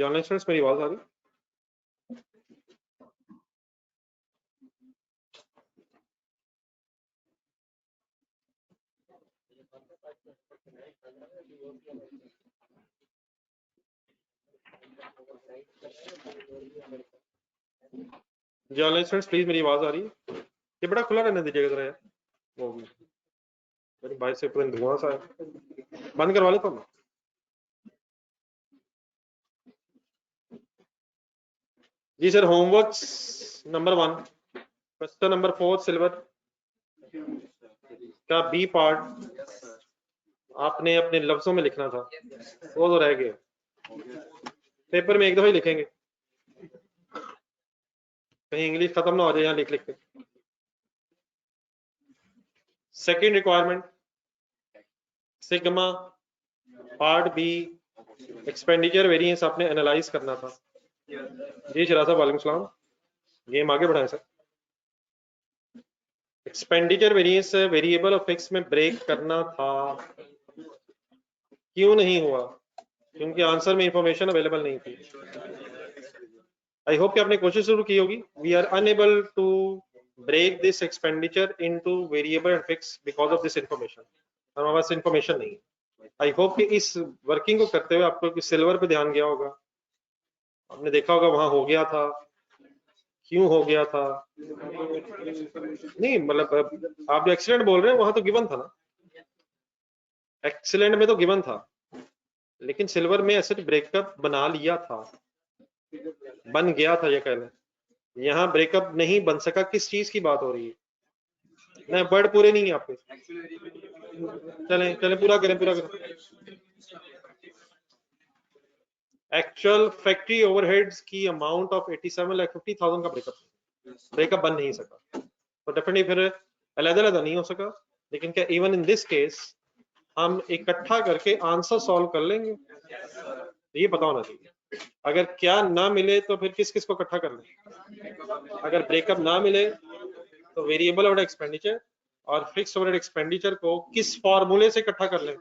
ये online students मेरी आवाज आ रही? जी ऑनलाइन स्टूडेंट्स प्लीज मेरी आवाज आ रही है? ये बड़ा खुला रहने दीजिएगा जरा यार, वो मेरी बाइक से पूरा धुआं सा है, बंद करवा लेता हूँ। जी sir, homework number 1 question number 4 silver का बी पार्ट आपने अपने लफ्जों में लिखना था, वो तो रह गया। पेपर में एक दफा ही लिखेंगे, कहीं इंग्लिश खत्म ना हो जाए यहाँ लिख लिख के। Second requirement sigma part B expenditure variance आपने एनालाइज करना था। जी शरा साहब वालेकुम सलाम, गेम आगे बढ़ाएं सर। एक्सपेंडिचर वेरिएंस वेरिएबल और फिक्स में ब्रेक करना था, क्यों नहीं हुआ? क्योंकि आंसर में इंफॉर्मेशन अवेलेबल नहीं थी। आई होप कि आपने कोशिश शुरू की होगी। We are unable to break this expenditure into variable and fix because of this information. हमारे पास इंफॉर्मेशन नहीं है। आई होप कि इस वर्किंग को करते हुए आपको सिल्वर पे ध्यान गया होगा, आपने देखा होगा वहां हो गया था, क्यों हो गया था। नहीं मतलब आप जो एक्सीलेंट बोल रहे हैं वहां तो गिवन था ना, एक्सीलेंट में तो गिवन था, लेकिन सिल्वर में एसिड ब्रेकअप बना लिया था, बन गया था ये कह लें। यहाँ ब्रेकअप नहीं बन सका, किस चीज की बात हो रही है? नहीं वर्ड पूरे नहीं है आपके, चलें चलें पूरा करें पूरा करें। एक्चुअल फैक्ट्री ओवरहेड्स की अमाउंट ऑफ 87,50,000 का ब्रेकअप बन नहीं सका, तो डेफिनेटली फिर अलग-अलग नहीं हो सका। लेकिन क्या इवन इन दिस केस हम इकट्ठा करके आंसर सॉल्व कर लेंगे? ये पता होना चाहिए। अगर क्या ना मिले तो फिर किस किस को इकट्ठा कर लें? अगर ब्रेकअप ना मिले तो वेरिएबल ओवरहेड एक्सपेंडिचर और फिक्स ओवरहेड एक्सपेंडिचर को किस फॉर्मूले से इकट्ठा कर लें?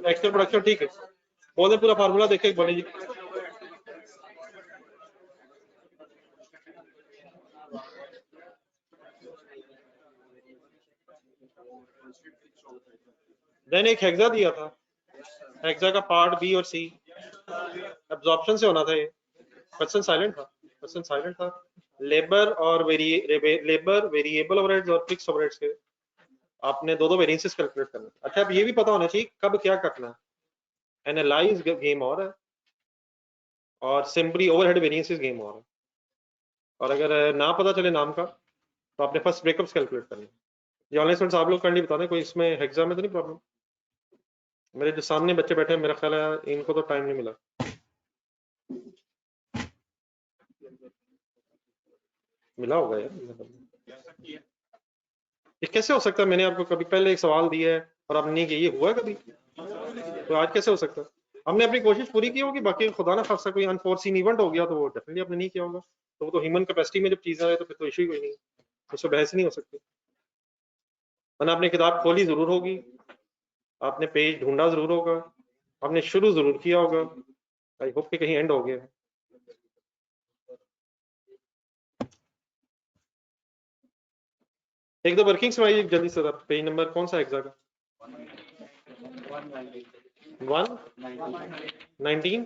एक्चुअल प्रोडक्शन, ठीक है, बोले पूरा फार्मूला देखे बोले जी। देन एक हेक्सा दिया था, हेक्सा का पार्ट बी और सी एब्जॉर्प्शन से होना था। ये क्वेश्चन साइलेंट था, क्वेश्चन साइलेंट था। लेबर और लेबर वेरिएबल ओवरहेड्स और फिक्स ओवरहेड्स के आपने दो वेरिएंसेस कैलकुलेट करने। अच्छा अब ये भी पता होना चाहिए कब क्या करना है। एनालाइज गेम और है और सिंपली ओवरहेड वेरिएंसेस गेम और है। और अगर ना पता चले नाम का तो आपने फर्स्ट ब्रेकअप्स कैलकुलेट करने। ये ऑनलाइन स्टूडेंट्स आप लोग करनी बता दें, कोई इसमें एग्जाम में तो नहीं प्रॉब्लम? मेरे जो सामने बच्चे बैठे हैं मेरा ख्याल है इनको तो टाइम नहीं मिला। मिला होगा यार, ये कैसे हो सकता है? मैंने आपको कभी पहले एक सवाल दिया है और आपने नहीं किया, ये हुआ है कभी? तो आज कैसे हो सकता है? हमने अपनी कोशिश पूरी की होगी, बाकी खुदा ना खासा कोई अनफोर्सीन इवेंट हो गया तो वो डेफिनेटली आपने नहीं किया होगा। तो वो तो ह्यूमन कैपेसिटी में जब चीजें आए तो फिर तो इशू ही कोई नहीं, उससे बहस नहीं हो सकती। मैंने अपनी किताब खोली जरूर होगी, आपने पेज ढूंढा जरूर होगा, आपने शुरू जरूर किया होगा। आई होप कि कहीं एंड हो गया है। एक दो वर्किंग्स में आइए जल्दी से, पेज नंबर कौन सा एग्जाम का? 119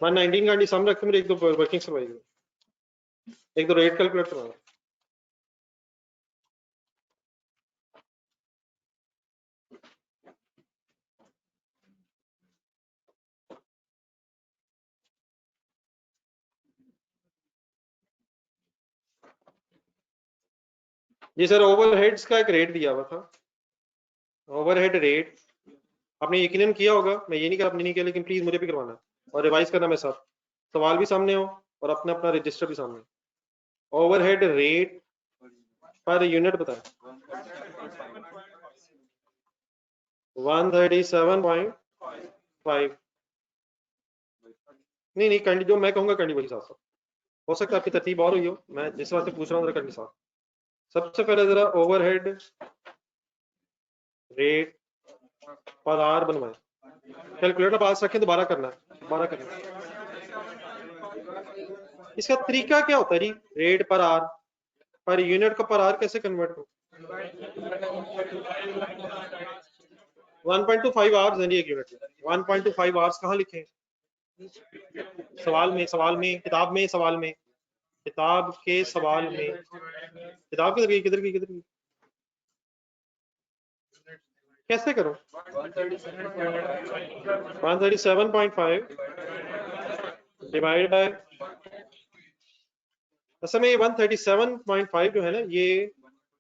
119 का सम रख के मेरे एक दो वर्किंग्स करवाइए, एक दो रेट कैलकुलेट करवाना। जी सर, ओवरहेड्स का एक रेट दिया हुआ था, ओवरहेड रेट आपने यकीनन किया होगा, मैं ये नहीं कह आपने नहीं किया, लेकिन प्लीज मुझे भी करवाना और रिवाइज करना मेरे साथ, सवाल भी सामने हो और अपना अपना रजिस्टर भी सामने। ओवरहेड रेट पर यूनिट बताएं। 137.5। नहीं कंडी जो मैं कहूंगा कंडी वही साथ हो सकता है, आपकी तरतीब और हुई हो, मैं जिस बात से पूछ रहा हूँ जरा कंडी साथ। सबसे पहले जरा ओवरहेड रेट पर आर बनवाएं। कैलकुलेटर पास रखें, दोबारा करना है, दोबारा करना है। इसका तरीका क्या होता है जी? रेट पर आर, पर यूनिट को पर आर कैसे कन्वर्ट करूं? 1.25 आवर्स है जी एक यूनिट में। 1.25 आवर्स कहाँ लिखे? सवाल में, सवाल में, किताब में, सवाल में, किताब के सवाल में। किताब किधर गई, किधर गई, किधर गई? कैसे करूं? 137.5 डिवाइड बाय, असल में ये 137.5 जो है ना, ये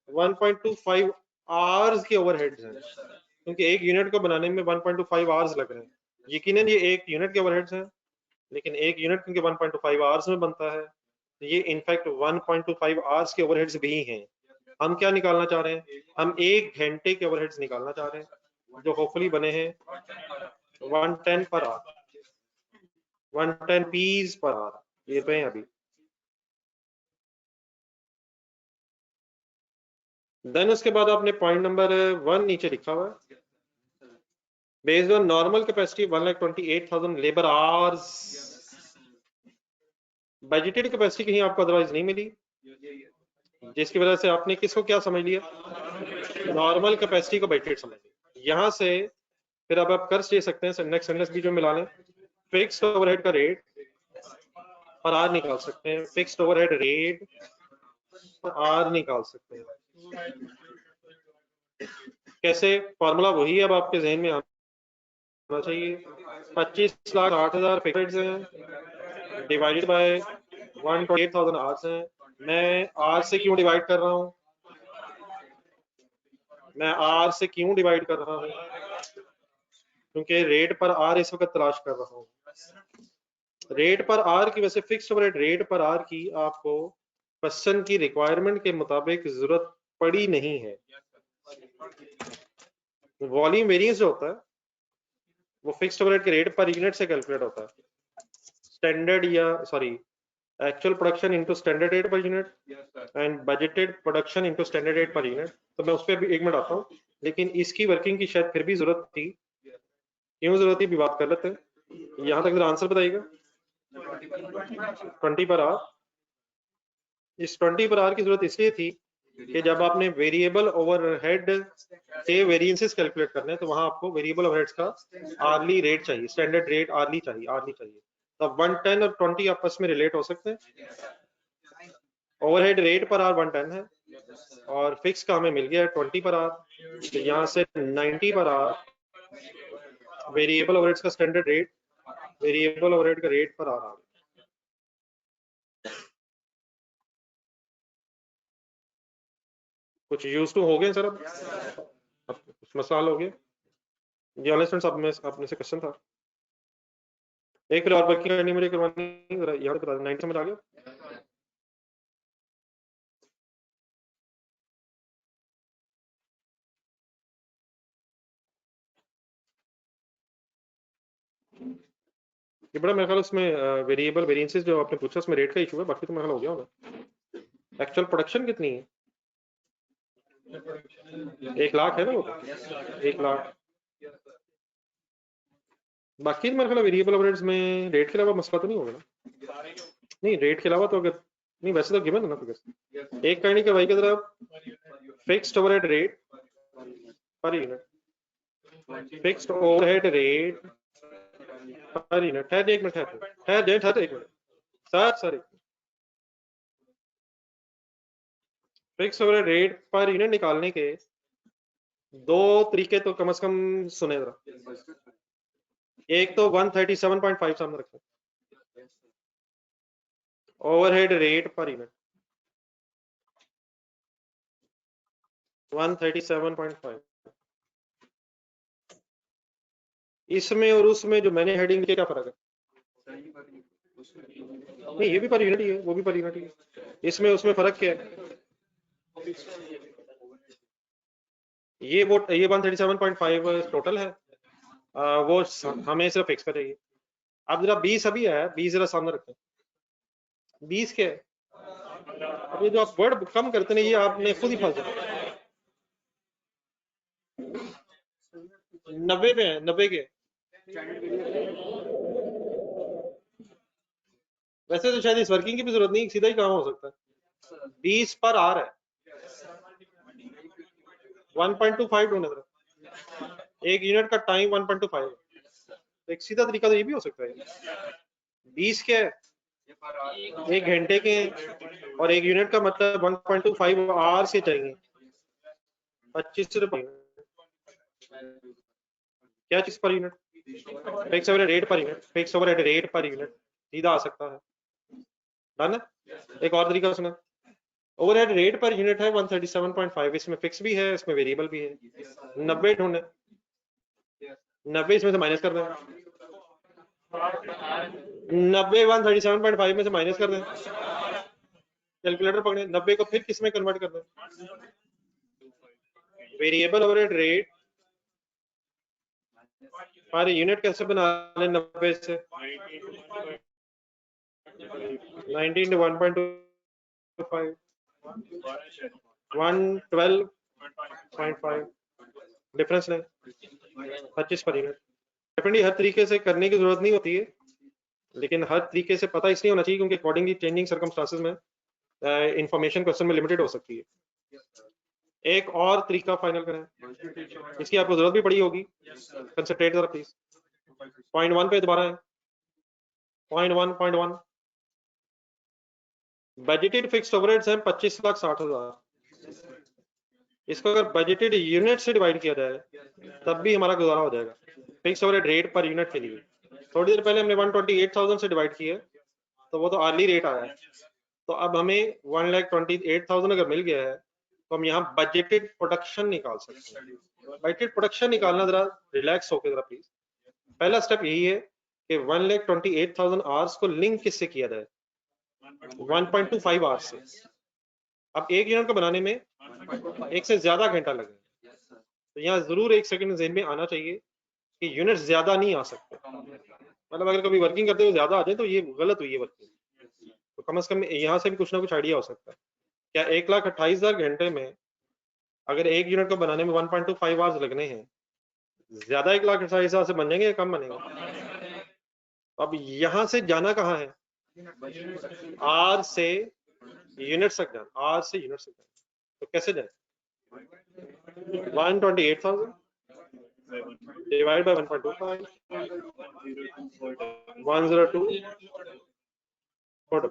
1.25 आवर्स के ओवरहेड्स हैं, क्योंकि एक यूनिट को बनाने में 1.25 आवर्स लग रहे हैं। यकीनन ये एक यूनिट के ओवरहेड्स हैं, लेकिन एक यूनिट क्योंकि 1.25 आवर्स में बनता है, तो ये इनफैक्ट 1.25 आवर्स के ओवरहेड्स भी हैं। हम क्या निकालना चाह रहे हैं? हम एक घंटे के ओवरहेड्स निकालना चाह रहे हैं, जो होपफुली बने हैं 110 per hour, 110 piece per hour, ये पे हैं अभी। देन उसके बाद आपने पॉइंट नंबर 1 नीचे लिखा हुआ है, based on normal capacity 1,28,000 labour hours. Budgeted capacity कहीं आपको अदरवाइज नहीं मिली, जिसकी वजह से आपने किसको क्या समझ लिया? नॉर्मल कैपेसिटी को बजटेड समझ लिया। यहाँ से फिर अब आप कर सकते हैं, नेक्स्ट सेंटेंस भी जो मिला लें, फिक्स्ड ओवरहेड का रेट पर आर निकाल सकते हैं, फिक्स्ड ओवरहेड रेट पर आर निकाल सकते हैं। कैसे? फॉर्मूला वही है, अब आपके जहन में आना चाहिए। 25,60,000 फिक्स्ड हैं डिवाइडेड बाय 128,000 आवर्स हैं। मैं आर से क्यों डिवाइड कर रहा हूँ? मैं आर से क्यों डिवाइड कर रहा हूँ? क्योंकि रेट पर आर इस वक्त तलाश कर रहा हूँ। रेट पर आर की, वैसे फिक्स ओवरहेड रेट पर आर की आपको क्वेश्चन की रिक्वायरमेंट के मुताबिक जरूरत पड़ी नहीं है। वॉल्यूम वेरिएंस जो होता है वो फिक्स्ड ओवरहेड के रेट पर यूनिट से कैलकुलेट होता है, स्टैंडर्ड या sorry actual production into standard rate per unit and budgeted production into standard rate per unit. तो मैं उस पर भी 1 मिनट आता हूँ, लेकिन इसकी वर्किंग की शायद फिर भी जरूरत थी। क्यों जरूरत थी भी बात कर लेते हैं। यहाँ तक आंसर बताइएगा। 20 पर आवर। इस 20 पर आवर की जरूरत इसलिए थी कि जब आपने वेरिएबल ओवरहेड के वेरिएंसेस कैलकुलेट करने हैं, तो वहां आपको वेरिएबल ओवरहेड्स का आर्ली रेट चाहिए, स्टैंडर्ड रेट आर्ली चाहिए, आर्ली चाहिए। तो 110 और 20 आपस में रिलेट हो सकते हैं। ओवरहेड रेट पर आवर 110 है और फिक्स का हमें मिल गया 20 पर आवर, तो यहाँ से 90 पर आवर वेरिएबल ओवरहेड्स का स्टैंडर्ड रेट, वेरिएबल ओवरहेड का रेट पर आवर। कुछ यूज टू हो गए सर, अब कुछ मसला हो गया जी। ऑनलाइन स्टूडेंट्स आप में अपने से क्वेश्चन था एक, फिर और वर्किंग करनी मुझे करवानी, यहाँ पे 90 समझ आ गया। ये बड़ा मेरे ख्याल उसमें वेरिएबल वेरिएंसेस जो आपने पूछा उसमें रेट का इशू है, बाकी तो मेरा ख्याल हो गया होगा। एक्चुअल प्रोडक्शन कितनी है? 1 लाख है ना वो, 1 लाख। बाकी मेरे ख्याल वेरिएबल ओवरहेड्स में रेट के अलावा मसला तो नहीं होगा ना? नहीं, रेट के अलावा तो अगर नहीं, वैसे तो गिवन है ना फिगर। एक करनी करवाई की तरफ fixed overhead rate per unit, fixed overhead rate per unit. ठहर 1 मिनट, ठहर 1 minute sir fix overhead rate per unit निकालने के 2 तरीके तो कम से कम सुने जरा। एक तो 137.5 सामने रखें, ओवरहेड रेट पर यूनिट 137.5। इसमें और उसमें जो मैंने हेडिंग लिया क्या फर्क है? नहीं, ये भी पर यूनिट ही है, वो भी पर यूनिट ही है। इसमें उसमें फर्क क्या है? ये 137.5 टोटल है, वो हमें सिर्फ फिक्स पर चाहिए। अब जरा 20 अभी है, 20 जरा सामने रखें। 20 क्या है? अब ये जो आप वर्ड कम करते हैं ये आपने खुद ही फंस जाना। 90 पे है, 90 के वैसे तो शायद इस वर्किंग की भी जरूरत नहीं, सीधा ही काम हो सकता है। 20 पर आर है, 1.25 ढूंढे जरा। एक यूनिट का टाइम 1.25 है। एक सीधा तरीका तो ये भी हो सकता है। 20 के एक घंटे के, और एक यूनिट का मतलब 1.25 आवर से चाहिए, 25 रुपये। क्या चीज per unit? Fix overhead rate per unit, fix overhead rate per unit सीधा आ सकता है। डन है। एक और तरीका सुना, ओवरहेड रेट पर यूनिट है 137.5, इसमें फिक्स भी है, इसमें वेरिएबल भी है। 90 ढूंढे, 90 इसमें से माइनस कर दें, 90 137.5 में से माइनस कर दें, कैलकुलेटर पकड़े, 90 को फिर किस में कन्वर्ट कर दें, variable overhead rate per unit कैसे बना लें 90 से, 19 to 1.25, 112.5 डिफरेंस लें, 25 पर यूनिट। डेफिनेटली हर तरीके से करने की जरूरत नहीं होती है, लेकिन हर तरीके से पता इसलिए होना चाहिए क्योंकि अकॉर्डिंगली चेंजिंग सर्कमस्टांसेस में इंफॉर्मेशन क्वेश्चन में लिमिटेड हो सकती है। एक और तरीका फाइनल करें, इसकी आपको जरूरत भी पड़ी होगी, कंसंट्रेट जरा प्लीज। पॉइंट 1 पे दोबारा है, पॉइंट 1 बजटेड फिक्स्ड ओवरहेड्स हैं 25,60,000। इसको अगर बजटेड यूनिट से डिवाइड किया जाए तब भी हमारा गुजारा हो जाएगा, fix overhead rate per unit के लिए। थोड़ी देर पहले हमने 128,000 से डिवाइड किया तो वो तो आर्ली रेट आया है, तो अब हमें 1,28,000 अगर मिल गया है तो हम यहाँ बजटेड प्रोडक्शन निकाल सकते हैं। बजटेड प्रोडक्शन निकालना जरा रिलैक्स होकर जरा प्लीज। पहला स्टेप यही है कि 1,28,000 आवर्स को लिंक किससे किया जाए, 1.25 आवर्स से। अब एक यूनिट को बनाने में एक से ज्यादा घंटा लगेगा, तो यहाँ जरूर एक सेकंड ज़हन में आना चाहिए कि यूनिट ज्यादा नहीं आ सकते। मतलब अगर कभी वर्किंग करते हुए ज्यादा आ जाए तो ये गलत हुई है वर्किंग, तो कम से कम यहाँ से भी कुछ ना कुछ आइडिया हो सकता है। क्या 1,28,000 घंटे में अगर एक यूनिट को बनाने में 1.25 आवर्स लगने हैं, ज्यादा 1,28,000 से बन जाएंगे या कम बनेंगे? अब यहाँ से जाना कहाँ है, आर से यूनिट तक जाना, आर से यूनिट तक जाना, तो कैसे जाए, 128,000 डिवाइड बाय 1.25, 102 4.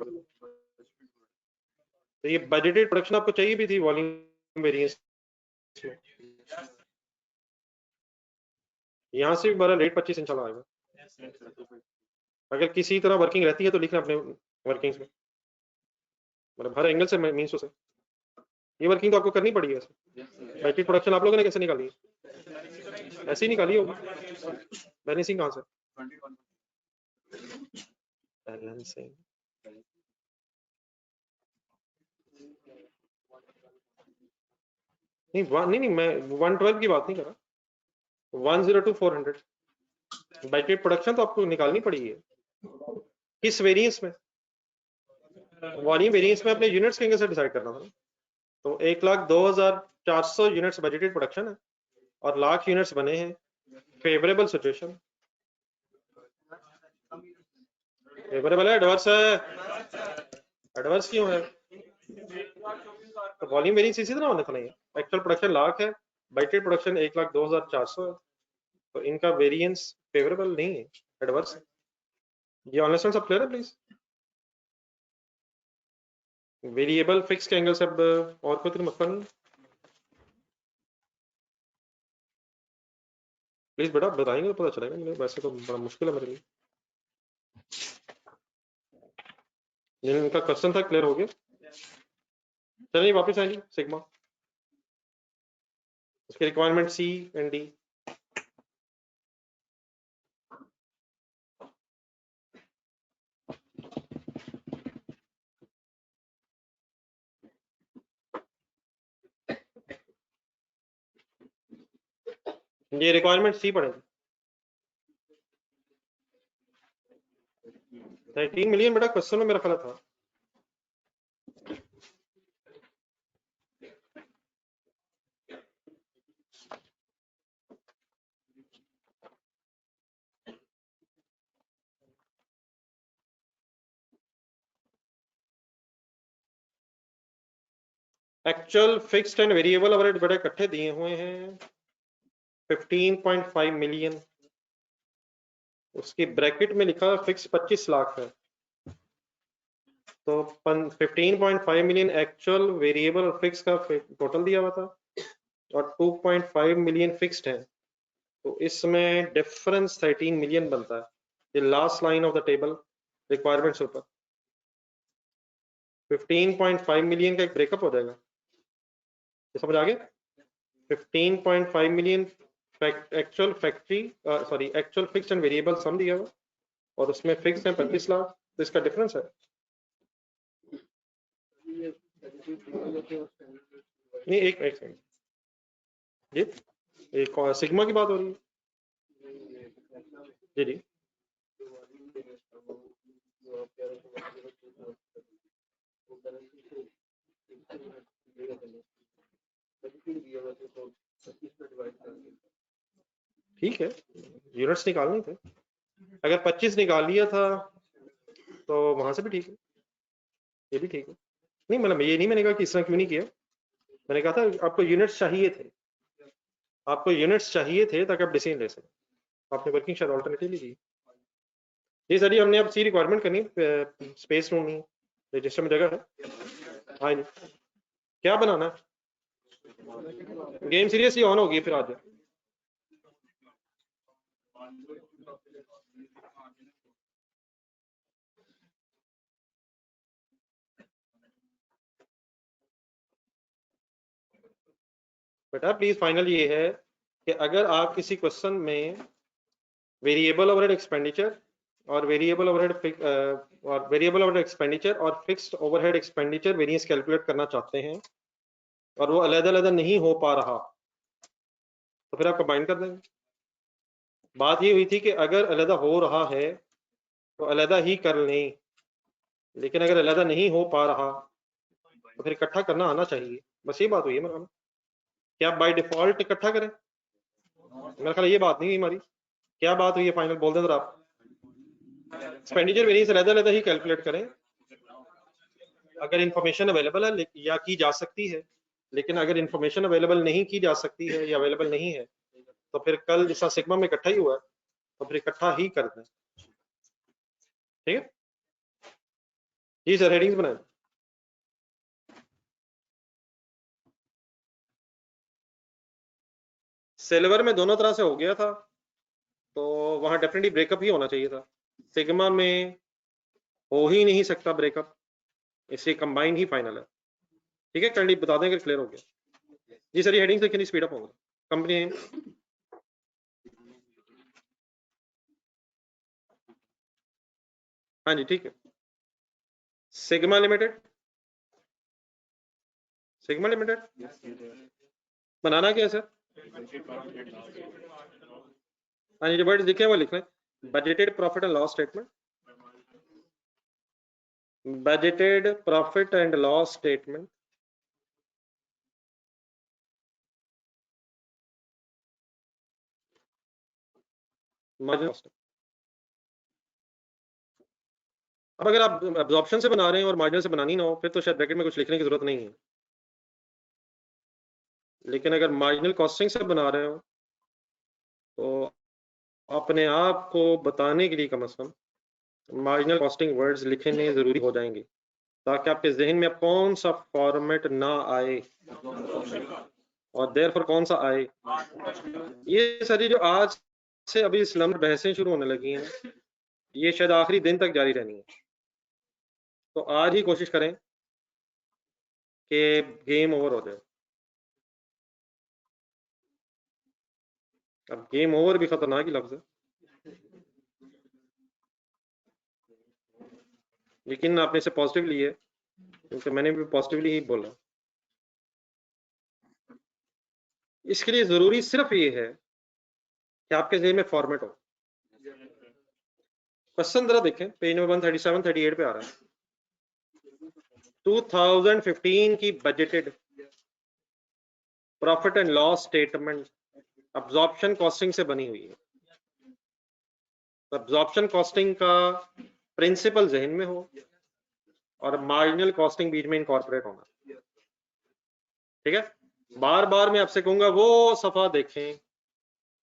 तो ये बजटेड प्रोडक्शन आपको चाहिए भी थी वॉल्यूम वेरिएंस में। यहाँ से हमारा रेट 25 इंशाल्लाह आएगा। अगर किसी तरह वर्किंग रहती है तो लिखना अपने वर्किंग्स में, मतलब हर एंगल से मीन्स से। ये वर्किंग तो आपको करनी पड़ी है। बैटरी प्रोडक्शन आप लोगों ने कैसे निकाली है? ऐसे ही निकाली होगी। बैलेंसिंग कहाँ से? बैलेंसिंग नहीं, मैं 112 की बात नहीं कर रहा, 102 400 बैटरी प्रोडक्शन तो आपको निकालनी पड़ी है। किस वेरिएंस में? वॉल्यूम वेरिएंस में अपने यूनिट्स के एंगल से डिसाइड करना था। तो 1,02,400 यूनिट्स बजटेड प्रोडक्शन है और लाख यूनिट्स बने हैं। फेवरेबल सिचुएशन, फेवरेबल है, एडवर्स है? एडवर्स क्यों है? तो वॉल्यूम वेरिएंस इसी तरह होने तो नहीं है। एक्चुअल प्रोडक्शन लाख है, बजटेड प्रोडक्शन 1,02,400 है, तो इनका वेरिएंस फेवरेबल नहीं है, एडवर्स है। ये ऑनलाइन सब क्लियर है प्लीज? वेरिएबल फिक्स के एंगल से अब और कोई मसला नहीं प्लीज बेटा, बताएंगे तो पता चलेगा मुझे, वैसे तो बड़ा मुश्किल है मेरे लिए। इनका क्वेश्चन था, क्लियर हो गया? चलिए वापस आइए, सिग्मा उसकी रिक्वायरमेंट सी एंड डी। ये रिक्वायरमेंट सी पड़ेगी, 13 मिलियन बेटा क्वेश्चन में मेरा ख्याल था। Actual fixed and variable overhead बड़े इकट्ठे दिए हुए हैं 15.5 मिलियन, उसकी ब्रैकेट में लिखा फिक्स 25 लाख है, तो 15.5 मिलियन एक्चुअल वेरिएबल और फिक्स का टोटल दिया हुआ था और 2.5 मिलियन फिक्स्ड है, तो इसमें डिफरेंस 13 मिलियन बनता है। ये last line of the table requirements ऊपर 15.5 मिलियन का एक ब्रेकअप हो जाएगा, ये समझ आ गया? 15.5 million actual factory sorry actual fixed and variable sum दिया हुआ और उसमें फिक्स है 25 लाख, तो इसका डिफरेंस है। नहीं एक सेकंड, जी एक सिग्मा की बात हो रही है, जी जी ठीक है, यूनिट्स निकालने थे, अगर 25 निकाल लिया था तो वहां से भी ठीक है, ये भी ठीक है। नहीं मतलब ये नहीं मैंने कहा कि इसने क्यों नहीं किया, मैंने कहा था आपको यूनिट्स चाहिए थे, आपको यूनिट्स चाहिए थे ताकि आप डिसीजन ले सकें, आपने वर्किंग शायद ऑल्टरनेटिवली की। जी सर, हमने अब सी रिक्वायरमेंट करनी, स्पेस ढूंढनी, रजिस्टर में जगह है। हाँ जी, क्या बनाना है? गेम सीरियसली ऑन होगी फिर आज। बेटा प्लीज फाइनल ये है कि अगर आप किसी क्वेश्चन में वेरिएबल ओवरहेड एक्सपेंडिचर और वेरिएबल ओवरहेड एक्सपेंडिचर और fixed overhead expenditure variance calculate करना चाहते हैं और वो अलग-अलग नहीं हो पा रहा, तो फिर आप कंबाइन कर देंगे। बात ये हुई थी कि अगर अलग हो रहा है तो अलग ही कर लें, लेकिन अगर अलग नहीं हो पा रहा तो फिर इकट्ठा करना आना चाहिए, बस ये बात हुई है मेरा। क्या बाय डिफॉल्ट इकट्ठा करें? मेरा ख्याल ये बात नहीं हुई हमारी, क्या बात हुई है फाइनल बोल दें आप। एक्सपेंडिचर वेरिएंस अलग ही कैलकुलेट करें अगर इंफॉर्मेशन अवेलेबल है या की जा सकती है, लेकिन अगर इंफॉर्मेशन अवेलेबल नहीं की जा सकती है या अवेलेबल नहीं है तो फिर कल जैसा सिग्मा में इकट्ठा ही हुआ है तो फिर इकट्ठा ही कर दें, ठीक है जी सर। हेडिंग्स बनाए, सिल्वर में दोनों तरह से हो गया था तो वहां डेफिनेटली ब्रेकअप ही होना चाहिए था, सिग्मा में हो ही नहीं सकता ब्रेकअप, इसलिए कंबाइन ही फाइनल है, ठीक है। कैंडी बता दें अगर क्लियर हो गया। जी सर, ये हेडिंग से कितनी स्पीड अप होगा कंपनी नेम? हाँ जी ठीक है, सिग्मा लिमिटेड, सिग्मा लिमिटेड बनाना क्या है सर? हाँ जी, जो वर्ड लिखे हैं वो लिख लें, budgeted profit and loss statement, budgeted profit and loss statement, marginal cost. अब अगर आप एब्जॉर्प्शन से बना रहे हैं और मार्जिनल से बनानी ना हो फिर तो शायद ब्रैकेट में कुछ लिखने की जरूरत नहीं है, लेकिन अगर मार्जिनल कॉस्टिंग से बना रहे हो तो अपने आप को बताने के लिए कम से कम मार्जिनल कॉस्टिंग वर्ड्स लिखने जरूरी हो जाएंगे ताकि आपके जहन में कौन सा फॉर्मेट ना आए और देयरफॉर कौन सा आए। ये सारी जो आज से अभी इस्लाम बहसें शुरू होने लगी हैं ये शायद आखिरी दिन तक जारी रहनी है, तो आज ही कोशिश करें कि गेम ओवर हो जाए। अब गेम ओवर भी खतरनाक ही लफ्ज है, लेकिन आपने इसे पॉजिटिव लिए क्योंकि मैंने भी पॉजिटिवली ही बोला। इसके लिए जरूरी सिर्फ ये है कि आपके जहन में फॉर्मेट हो। क्वेश्चन जरा देखें, पेज नंबर 137 38 पे आ रहा है, 2015 की budgeted profit and loss statement absorption costing से बनी हुई है, अब्जॉर्प्शन कॉस्टिंग का प्रिंसिपल जहन में हो और मार्जिनल कॉस्टिंग बीच में इनकॉर्पोरेट होना, ठीक है, बार बार मैं आपसे कहूंगा वो सफा देखें,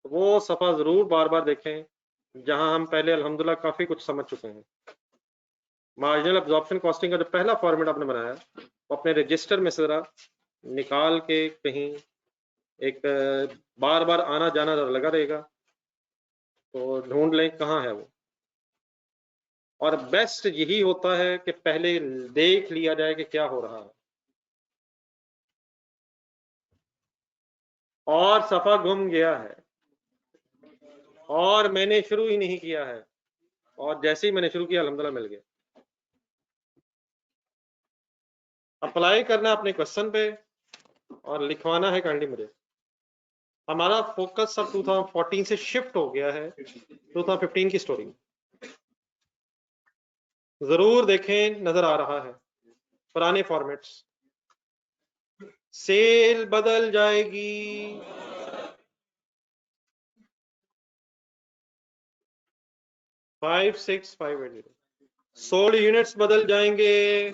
वो सफा जरूर बार बार देखें जहां हम पहले अल्हम्दुलिल्लाह काफी कुछ समझ चुके हैं। मार्जिनल एब्जॉर्प्शन कॉस्टिंग का जो पहला फॉर्मेट आपने बनाया वो अपने रजिस्टर में से जरा निकाल के कहीं एक बार बार आना जाना लगा रहेगा, तो ढूंढ लें कहाँ है वो। और बेस्ट यही होता है कि पहले देख लिया जाए कि क्या हो रहा है, और सफा गुम गया है और मैंने शुरू ही नहीं किया है, और जैसे ही मैंने शुरू किया अल्हम्दुलिल्लाह मिल गया। अप्लाई करना अपने क्वेश्चन पे और लिखवाना है काइंडली मुझे। हमारा फोकस सब 2014 से शिफ्ट हो गया है 2015 की स्टोरी। जरूर देखें, नजर आ रहा है पुराने फॉर्मेट्स। सेल बदल जाएगी, 56580। सोल्ड यूनिट्स बदल जाएंगे,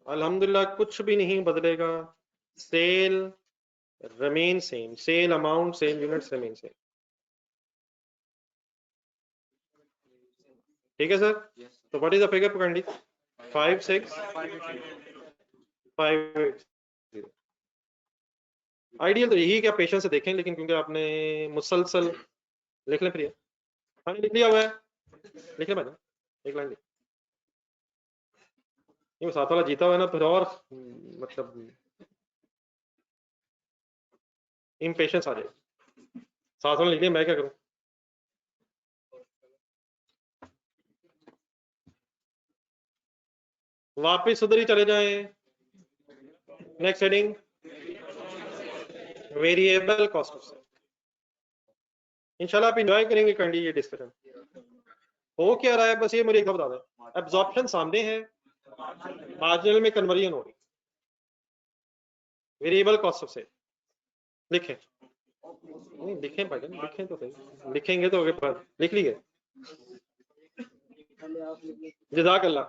अल्हम्दुलिल्लाह कुछ भी नहीं बदलेगा। Sale remain same, sale amount, sale units remain same। ठीक है सर, तो what is the figure kindly? 56580। Ideal तो यही कि आप पेशेंस से देखें, लेकिन क्योंकि आपने मुसलसल लिख लें प्रिया। हाँ लिख लिया हुआ है, लिख ले भाई, एक लाइन लिख। ये साथ वाला जीता हुआ है ना, फिर और मतलब इम्पेशंस आ जाए। साथ वाला लिख लिया, मैं क्या करूं? वापिस उधर ही चले जाएं। Next heading, variable cost of sale. इंशाल्लाह आप एंजॉय करेंगे काइंडली ये डिस्कशन। हो क्या रहा है बस ये मुझे एक बता दें। एब्जॉर्प्शन सामने है, मार्जिनल में कन्वर्जन हो रही, वेरिएबल कॉस्ट ऑफ सेल लिखें। नहीं लिखें भाई, लिखें तो सही, लिखेंगे तो आगे लिख लिए। जज़ाकल्लाह।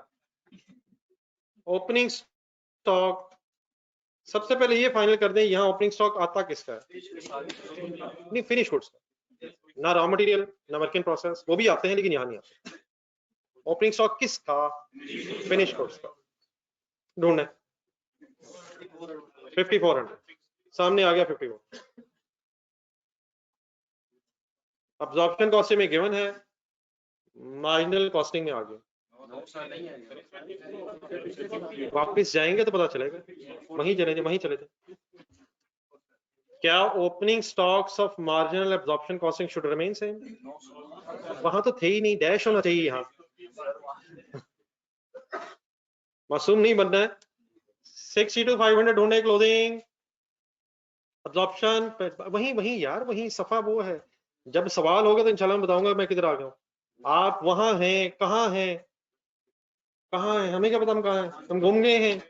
ओपनिंग स्टॉक, सबसे पहले ये फाइनल कर दें यहाँ ओपनिंग स्टॉक आता किसका है? नहीं, फिनिश गुड्स का, ना रॉ मटेरियल ना वर्क इन प्रोसेस, वो भी आते हैं लेकिन यहाँ नहीं आते। ओपनिंग स्टॉक किसका? फिनिश गुड्स का। ढूंढना 5400, सामने आ गया 54। अब्जॉर्प्शन कॉस्टिंग में गिवन है, मार्जिनल कॉस्टिंग में आ गया। वापस जाएंगे तो पता चलेगा, वहीं चले थे, वहीं चले थे। क्या opening stocks of marginal absorption costing should remain same? वहां तो थे ही नहीं, डैश होना चाहिए यहाँ। मासूम नहीं बनना है। 62,500 ढूंढे, क्लोजिंग एब्जॉर्प्शन, वहीं वहीं यार, वहीं सफा वो है। जब सवाल होगा तो इंशाल्लाह मैं बताऊंगा मैं किधर आ गया हूँ। आप वहां हैं, कहाँ हैं? कहाँ है? हमें क्या पता हम कहाँ हैं, हम घूम गए हैं।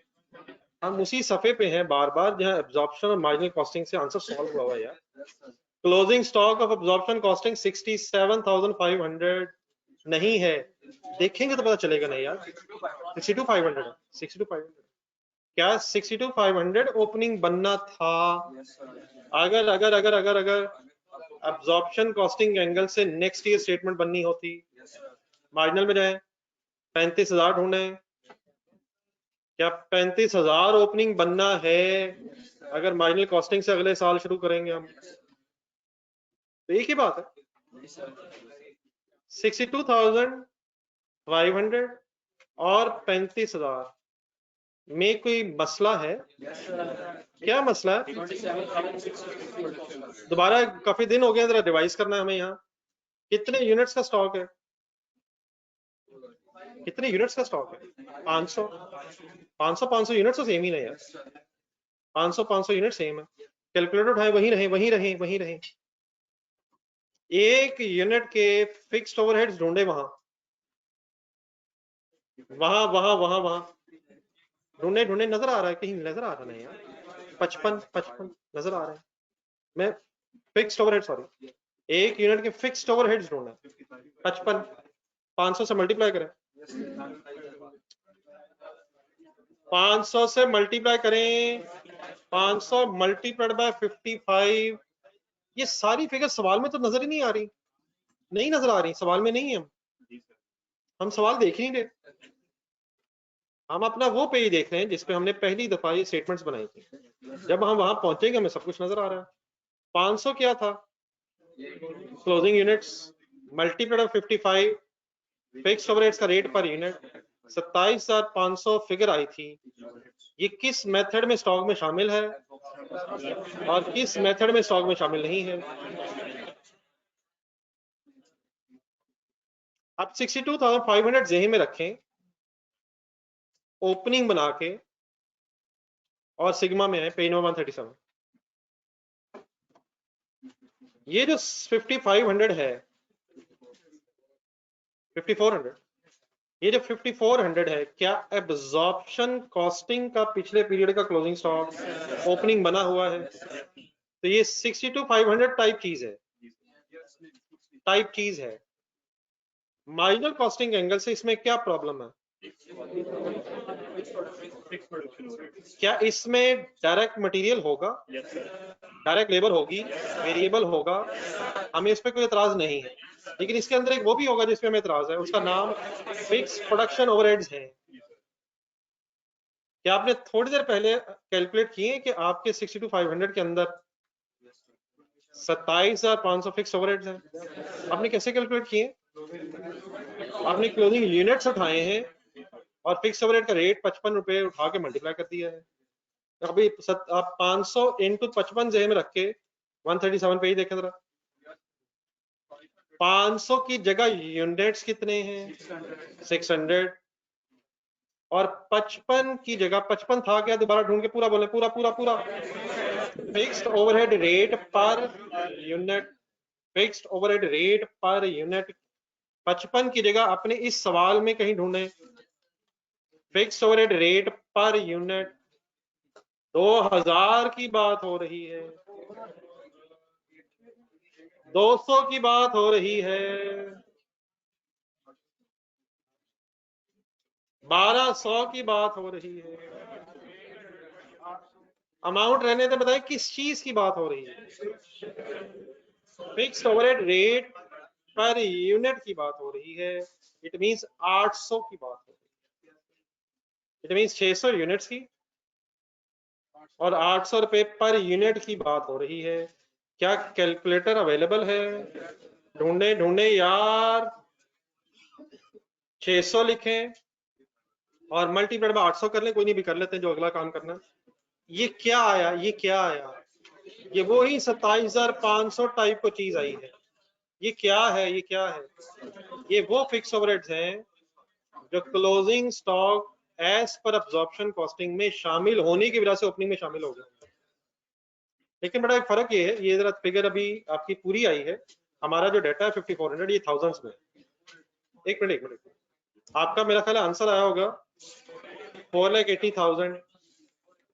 हम उसी सफे पे हैं बार बार जहाँ एब्जॉर्प्शन और मार्जिनल कॉस्टिंग से आंसर सॉल्व हुआ हुआ है यार। Closing stock of absorption costing 67,500 नहीं है, देखेंगे तो पता चलेगा। नहीं यार 62,500 है, 62,500। क्या 62,500 ओपनिंग बनना था? अगर अगर अगर अगर अगर एब्जॉर्प्शन कॉस्टिंग एंगल से नेक्स्ट ईयर स्टेटमेंट बननी होती, मार्जिनल में जाए 35,000 ढूंढे। क्या 35,000 ओपनिंग बनना है अगर मार्जिनल कॉस्टिंग से अगले साल शुरू करेंगे हम? तो एक ही बात है, 62,500 और 35,000 में कोई मसला है? क्या मसला है? दोबारा काफी दिन हो गए, जरा रिवाइज करना है हमें। यहाँ कितने यूनिट्स का स्टॉक है? कितने यूनिट्स का स्टॉक है? 500। 500 यूनिट्स तो सेम ही नहीं यार, 500 यूनिट सेम है। कैलकुलेटर उठाए, वहीं रहे वहीं रहे वहीं रहे। एक यूनिट के फिक्स्ड ओवरहेड्स ढूंढे, वहां वहां वहां वहां वहां ढूंढे ढूंढे, नजर आ रहा है? कहीं नजर आ रहा नहीं यार। 55 नजर आ रहे हैं। मैं फिक्स्ड ओवरहेड, सॉरी, एक यूनिट के फिक्स्ड ओवरहेड्स ढूंढना है। 55 500 से मल्टीप्लाई करें, 500 से मल्टीप्लाई करें, 500 मल्टीप्लाइड बाय 55। ये सारी फिगर सवाल में तो नजर ही नहीं आ रही, नहीं नजर आ रही, सवाल में नहीं है। हम सवाल देख ही नहीं रहे, हम अपना वो पेज देख रहे हैं जिसपे हमने पहली दफा ये स्टेटमेंट्स बनाई थी। जब हम वहां पहुंचेंगे हमें सब कुछ नजर आ रहा है। 500 क्या था, closing units multiplied 55, fixed overheads का रेट पर यूनिट 27,500 फिगर आई थी। ये किस मेथड में स्टॉक में शामिल है और किस मेथड में स्टॉक में शामिल नहीं है। अब 62,500 जेहन में रखें, ओपनिंग बना के, और सिग्मा में है पेज नंबर 137। ये जो 5500 है, 5400, ये जो 5400 है, क्या एब्जॉर्प्शन कॉस्टिंग का पिछले पीरियड का क्लोजिंग स्टॉक ओपनिंग बना हुआ है? तो ये 62,500 टाइप चीज है। मार्जिनल कॉस्टिंग एंगल से इसमें क्या प्रॉब्लम है? क्या इसमें डायरेक्ट मटेरियल होगा, डायरेक्ट लेबर होगी, वेरिएबल होगा, हमें इस पर कोई एतराज नहीं है। लेकिन इसके अंदर एक वो भी होगा जिसपे हमें एतराज है, उसका नाम फिक्स प्रोडक्शन ओवरहेड्स है। क्या आपने थोड़ी देर पहले कैलकुलेट किए कि आपके 62,500 के अंदर 27,500 फिक्स ओवरहेड्स हैं? आपने कैसे कैलकुलेट किए? आपने क्लोजिंग यूनिट्स उठाए हैं और फिक्स ओवरहेड का रेट 55 रुपए उठा के मल्टीप्लाई कर दिया है। अभी आप 500 इंटू 55 जेब में रख के 137 पे ही देखें जरा, 500 की जगह यूनिट्स कितने हैं? 600। और 55 की जगह 55 था क्या, दोबारा ढूंढ के पूरा बोले, पूरा पूरा पूरा fixed overhead rate per unit, fixed overhead rate per unit 55 की जगह अपने इस सवाल में कहीं ढूंढे, fixed overhead rate per unit 2000 की बात हो रही है, 200 की बात हो रही है, 1200 की बात हो रही है। अमाउंट रहने दे, बताए किस चीज की बात हो रही है? Fixed overhead rate per unit की बात हो रही है। इट मींस 800 की बात हो रही है। इट मींस 600 यूनिट्स की और 800 रुपए पर यूनिट की बात हो रही है। क्या कैलकुलेटर अवेलेबल है? ढूंढे ढूंढे यार, 600 लिखें और मल्टीप्लाइड बाय 800 कर लें, कोई नहीं भी कर लेते हैं जो अगला काम करना। ये क्या आया, ये क्या आया? ये वो ही 27,500 टाइप को चीज आई है। ये क्या है, ये क्या है? ये वो फिक्स ओवरहेड्स हैं जो क्लोजिंग स्टॉक एज पर अब्जॉर्प्शन कॉस्टिंग में शामिल होने की वजह से ओपनिंग में शामिल हो गए। लेकिन बड़ा एक फर्क ये है, ये जरा फिगर अभी आपकी पूरी आई है, हमारा जो डाटा है 5400 ये थाउजेंड्स में। एक मिनट, आपका मेरा ख्याल आंसर आया होगा 4,80,000,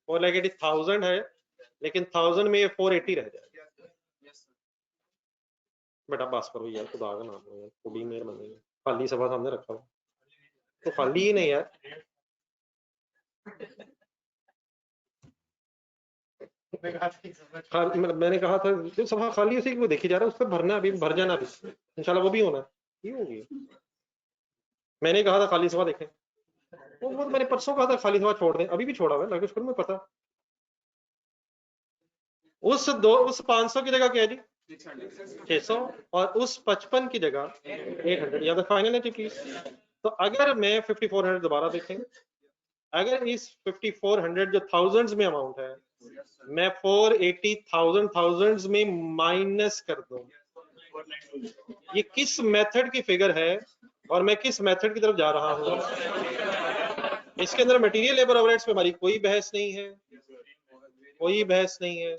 4,80,000 है, लेकिन 1000 में ये 480 रह जाएगा। बेटा बस करो यार, खुदा का नाम है, थोड़ी मेर बनेगी, खाली सभा सामने रखा हो तो खाली ही नहीं यार। मैंने कहा था जो सभा खाली उसी को देखी जा रहा है, उस पर भरना, अभी भर जाना, अभी इंशाल्लाह वो भी होना है। होगी, मैंने कहा था खाली सभा देखें, वो मैंने परसों कहा था खाली सभा छोड़ दें, अभी भी छोड़ा हुआ है, लगे उसको मैं पता। उस 500 की जगह क्या है जी, 600, और उस 55 की जगह 800, या तो फाइनल है जी प्लीज। तो अगर मैं 5400 दोबारा देखें, अगर इस 5400 जो थाउजेंड्स में अमाउंट है, मैं 480,000 थाउजेंड्स में माइनस कर दूं, ये किस मेथड की फिगर है और मैं किस मेथड की तरफ जा रहा हूं? इसके अंदर मटेरियल लेबर ओवरहेड्स पे हमारी कोई बहस नहीं है, कोई बहस नहीं है।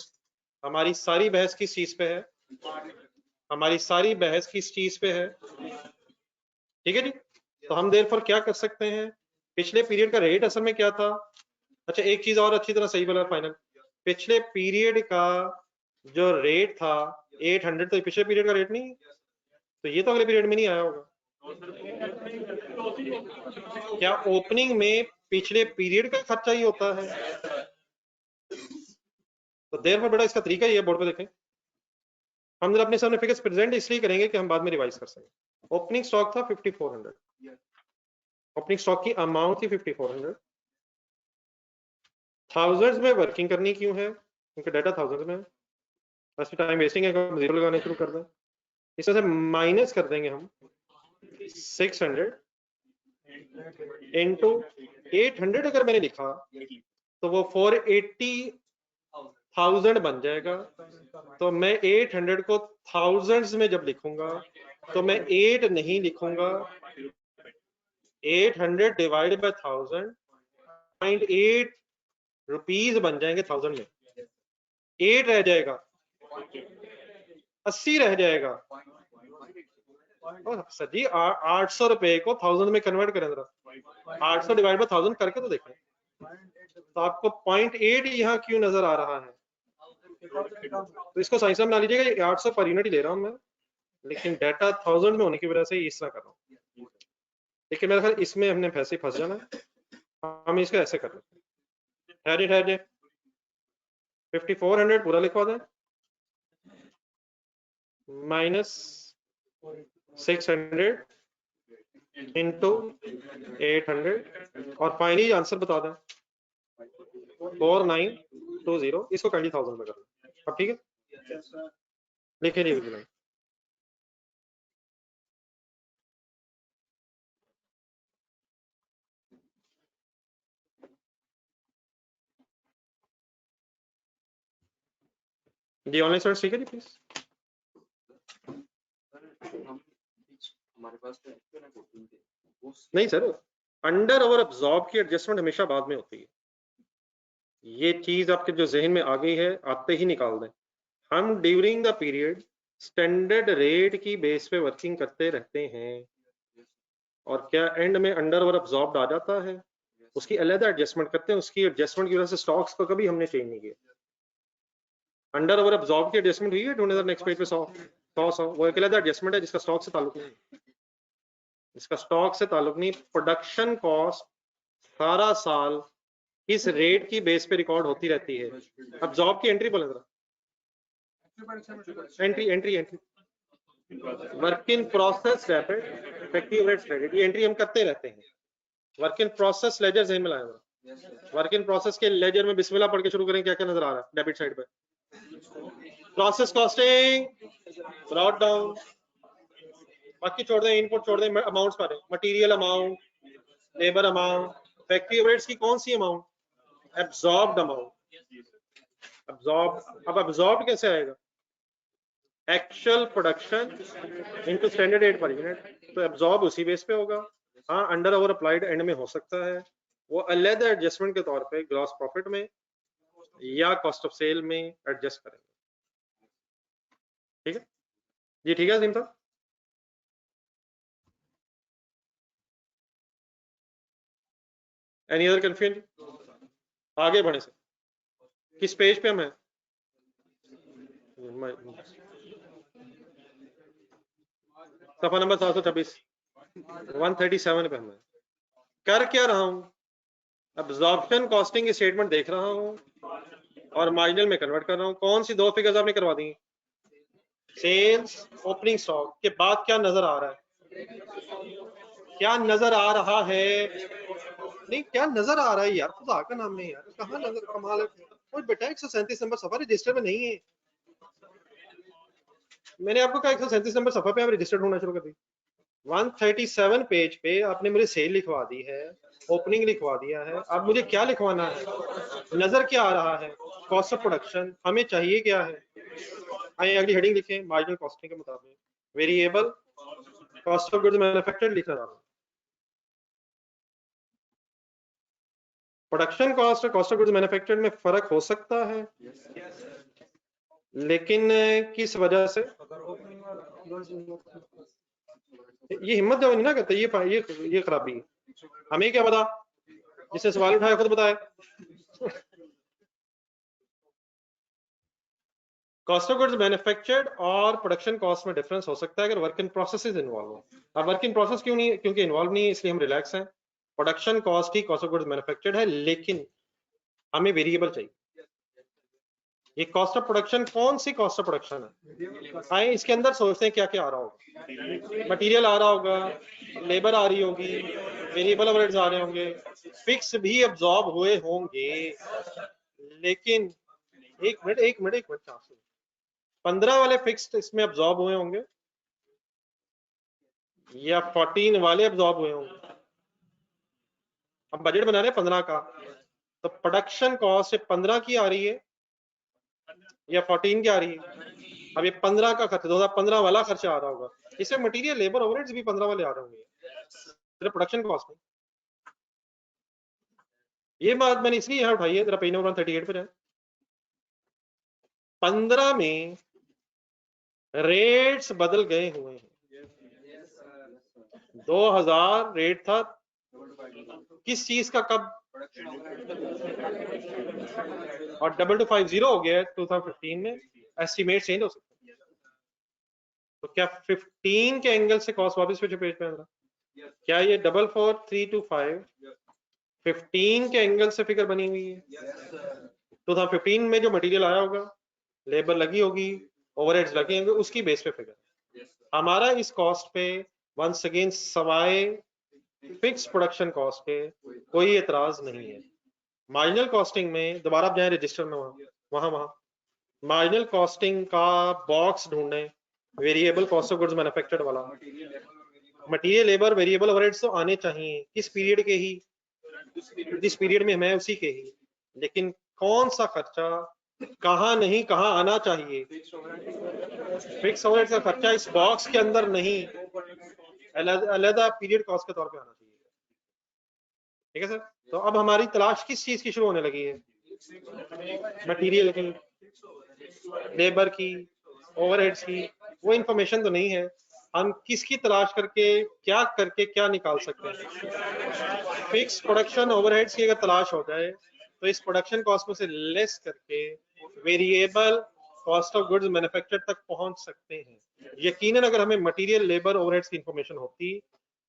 हमारी सारी बहस किस चीज पे है? हमारी सारी बहस किस चीज पे है? ठीक है जी। तो हम देर पर क्या कर सकते हैं, पिछले पीरियड का रेट असल में क्या था? अच्छा एक चीज और अच्छी तरह सही बोला फाइनल, पिछले पीरियड का जो रेट था 800, तो पिछले पीरियड का रेट नहीं, तो ये तो अगले पीरियड में नहीं आया होगा। क्या ओपनिंग में पिछले पीरियड का खर्चा ही होता है? तो देर में बड़ा इसका तरीका ही है, बोर्ड पे देखें। हम जरा अपने सामने फिगर्स प्रेजेंट इसलिए करेंगे कि हम बाद में रिवाइज कर सकें। ओपनिंग स्टॉक था 5400, ओपनिंग स्टॉक की अमाउंट थी 5400। थाउजेंड्स में वर्किंग करनी क्यों है? क्योंकि डाटा थाउजेंड्स में है, बस टाइम वेस्टिंग है, हम जीरो लगाने शुरू कर दें। इसमें से माइनस कर देंगे हम 600 इंटू 800 अगर मैंने लिखा तो वो 480,000 बन जाएगा। तो मैं 800 को थाउजेंड्स में जब लिखूंगा तो मैं 8 नहीं लिखूंगा, 800 डिवाइड बाय 1000, 0.8 रुपीज बन जाएंगे 1000 में। 8 रह जाएगा, 80 रह जाएगा। सर जी 800 रुपए को 1000 में कन्वर्ट करें जरा, 800 डिवाइड बाय 1000 करके तो देखें। तो आपको 0.8 यहाँ क्यों नजर आ रहा है? तो इसको साइंस में बना लीजिएगा, ये 800 पर यूनिट ही ले रहा हूँ मैं, लेकिन डाटा 1000 में होने की वजह से इस तरह कर रहा हूँ। लेकिन मेरे ख्याल इसमें हमने पैसे फंस जाना है, हम इसको ऐसे कर लेते हैं। 5400 पूरा लिखवा दें, माइनस 600 इंटू 800 और फाइनली आंसर बता दें 4920। इसको 20,000 में कर लें। अब ठीक है, लिखे नहीं बिल्कुल। जी ऑनलाइन सर्च ठीक है जी प्लीज। नहीं सर, अंडर और अब्जॉर्ब की एडजस्टमेंट हमेशा बाद में होती है। ये चीज आपके जो जहन में आ गई है, आते ही निकाल दें। हम during the period standard rate की बेस पे वर्किंग करते रहते हैं, और क्या एंड में अंडर और अब्जॉर्ब आ जाता है, उसकी अलग एडजस्टमेंट करते हैं। उसकी एडजस्टमेंट की वजह से स्टॉक्स को कभी हमने चेंज नहीं किया। अंडर और अब्जॉर्ब की एडजस्टमेंट हुई है 2000 नेक्स्ट पेज पे 100 वो एक अलग एडजस्टमेंट है जिसका स्टॉक से ताल्लुक नहीं, इसका स्टॉक से ताल्लुक नहीं। प्रोडक्शन कॉस्ट सारा साल इस रेट की बेस पे रिकॉर्ड होती रहती है। अब्जॉर्ब की एंट्री बोले जरा, entry entry entry work in process debit effective rate credit, ये एंट्री हम करते रहते हैं। वर्क इन प्रोसेस लेजर जहन में लाया जरा। वर्क इन प्रोसेस के लेजर में बिस्मिल्लाह पढ़ के शुरू करें, क्या क्या नजर आ रहा है डेबिट साइड पे? प्रोसेस कॉस्टिंग, ब्रॉट डाउन, बाकी छोड़ दें, इनपुट छोड़ दें, अमाउंट्स पढ़ें। Material amount, labour amount, factory overheads की कौन सी अमाउंट? Absorbed amount. एब्जॉर्ब, अब एब्जॉर्ब कैसे आएगा? Actual production into standard rate per unit, तो एब्जॉर्ब उसी बेस पे होगा। हाँ अंडर ओवर अप्लाइड एंड में हो सकता है, वो अलग एडजस्टमेंट के तौर पे ग्रॉस प्रॉफिट में या कॉस्ट ऑफ सेल में एडजस्ट करेंगे। ठीक है जी, ठीक है अजीम साहब। Any other confusion? आगे बढ़े से किस पेज पे हम हैं? सफा नंबर 726, 137 पे हम हैं। कर क्या रहा हूं? अब्जॉर्प्शन कॉस्टिंग की स्टेटमेंट देख रहा हूं और मार्जिनल में कन्वर्ट कर रहा हूं। कौन सी दो फिगर्स आपने करवा दी? सेल्स ओपनिंग स्टॉक के बाद क्या नजर आ रहा है? क्या नजर आ रहा है? नहीं क्या नजर आ रहा है यार, खुदा का नाम नहीं यार, कहाँ नजर, कमाल है। कोई बेटा 137 नंबर सफा रजिस्टर में नहीं है। मैंने आपको कहा 137 नंबर सफा पे आप रजिस्टर्ड होना शुरू कर दी। 137 पेज पे आपने मुझे सेल लिखवा दी है, ओपनिंग लिखवा दिया है, अब मुझे क्या लिखवाना है? नजर क्या आ रहा है? Cost of production. हमें चाहिए क्या है? आइए अगली हेडिंग लिखें, मार्जिनल कॉस्टिंग के मुताबिक variable cost of goods manufactured लिखना रहा हूं। प्रोडक्शन कॉस्ट और कॉस्ट ऑफ गुड्स मैन्युफैक्चर्ड में फर्क हो सकता है, लेकिन किस वजह से? ये हिम्मत जो नहीं ना करते, ये खराबी है। हमें क्या पता, जिसने सवाल उठाया खुद बताए। कॉस्ट ऑफ गुड्स मैन्युफैक्चर्ड और प्रोडक्शन कॉस्ट में डिफरेंस हो सकता है अगर वर्क इन प्रोसेस इन्वॉल्व हो। अब वर्क इन प्रोसेस क्यों नहीं, क्योंकि इन्वॉल्व नहीं है इसलिए हम रिलैक्स हैं। Production cost he cost of goods manufactured है, लेकिन हमें वेरिएबल चाहिए। ये कॉस्ट ऑफ प्रोडक्शन कौन सी कॉस्ट ऑफ प्रोडक्शन है? आए इसके अंदर सोचते हैं क्या क्या आ रहा होगा। मटेरियल आ रहा होगा, लेबर आ रही होगी, वेरिएबल ओवरहेड्स आ रहे होंगे, फिक्स भी अब्सॉर्ब हुए होंगे। लेकिन एक मिनट 15 वाले फिक्स्ड इसमें अब्सॉर्ब हुए होंगे या 14 वाले अब्सॉर्ब हुए होंगे? हम बजट बना रहे हैं 15 का, तो प्रोडक्शन कॉस्ट 15 की आ रही है या 14 की आ रही है? अब ये 15 का खर्च 2015 वाला खर्चा आ रहा होगा, इसमें मटेरियल लेबर ओवरहेड्स भी 15 वाले आ रहे होंगे, सिर्फ प्रोडक्शन कॉस्ट में। ये बात मैंने इसलिए यहाँ उठाई है, जरा पेज नंबर 138 पर है। 15 में रेट्स बदल गए हुए हैं। 2000 रेट था किस चीज का, कब? और 2250 हो गया 2015 में, एस्टिमेट चेंज हो सकता है। तो क्या 15 के एंगल से कॉस्ट वापस पेज पे आ रहा? क्या ये 44325 15 के एंगल से फिगर बनी हुई है? 2015 में जो मटेरियल आया होगा, लेबर लगी होगी, ओवरहेड्स लगे होंगे, उसकी बेस पे फिगर। हमारा इस कॉस्ट पे वंस अगेन सवाए फिक्स प्रोडक्शन कॉस्ट के कोई एतराज नहीं है। मार्जिनल कॉस्टिंग में दोबारा आप जाए रजिस्टर में, वहां मार्जिनल कॉस्टिंग का बॉक्स ढूंढें, variable cost of goods manufactured वाला। मटेरियल लेबर वेरिएबल ओवरहेड्स तो आने चाहिए, किस पीरियड के ही, जिस पीरियड में मैं उसी के ही। लेकिन कौन सा खर्चा कहाँ नहीं, कहाँ आना चाहिए? फिक्स ओवरहेड्स का खर्चा इस बॉक्स के अंदर नहीं, अलग पीरियड कॉस्ट के तौर पे आना चाहिए। ठीक है सर? तो अब हमारी तलाश किस चीज की शुरू होने लगी है? मटेरियल की, लेबर की, ओवरहेड्स की। वो इंफॉर्मेशन तो नहीं है, हम किसकी तलाश करके क्या निकाल सकते हैं? फिक्स प्रोडक्शन ओवरहेड्स की अगर तलाश हो जाए तो इस प्रोडक्शन कॉस्ट में से लेस करके variable cost of goods manufacture तक पहुंच सकते हैं। यकीनन अगर हमें मटेरियल लेबर ओवरहेड्स की इंफॉर्मेशन होती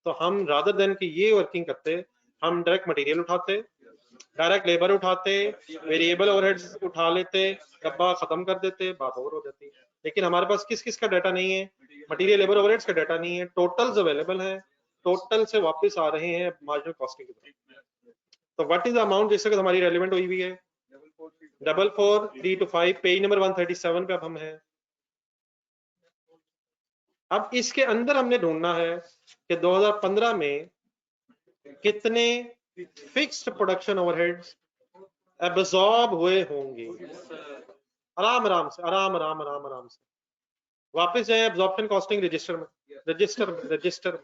तो हम रादर देन कि ये वर्किंग करते, हम डायरेक्ट मटेरियल उठाते, डायरेक्ट लेबर उठाते, वेरिएबल ओवरहेड्स उठा लेते, डब्बा खत्म कर देते, बात ओवर हो जाती। लेकिन हमारे पास किस किस का डाटा नहीं है? मटेरियल लेबर ओवरहेड्स का डाटा नहीं है, टोटल्स अवेलेबल है, टोटल से वापस आ रहे हैं मार्जिनल कॉस्टिंग की तरफ। तो व्हाट इज द अमाउंट जिससे हमारी रेलेवेंट हुई है? 44325 पेज नंबर 137 पे अब हम हैं। अब इसके अंदर हमने ढूंढना है कि 2015 में कितने फिक्स्ड प्रोडक्शन ओवरहेड्स एब्सॉर्ब हुए होंगे। आराम से वापस जाए एब्जॉर्प्शन कॉस्टिंग रजिस्टर में, रजिस्टर में।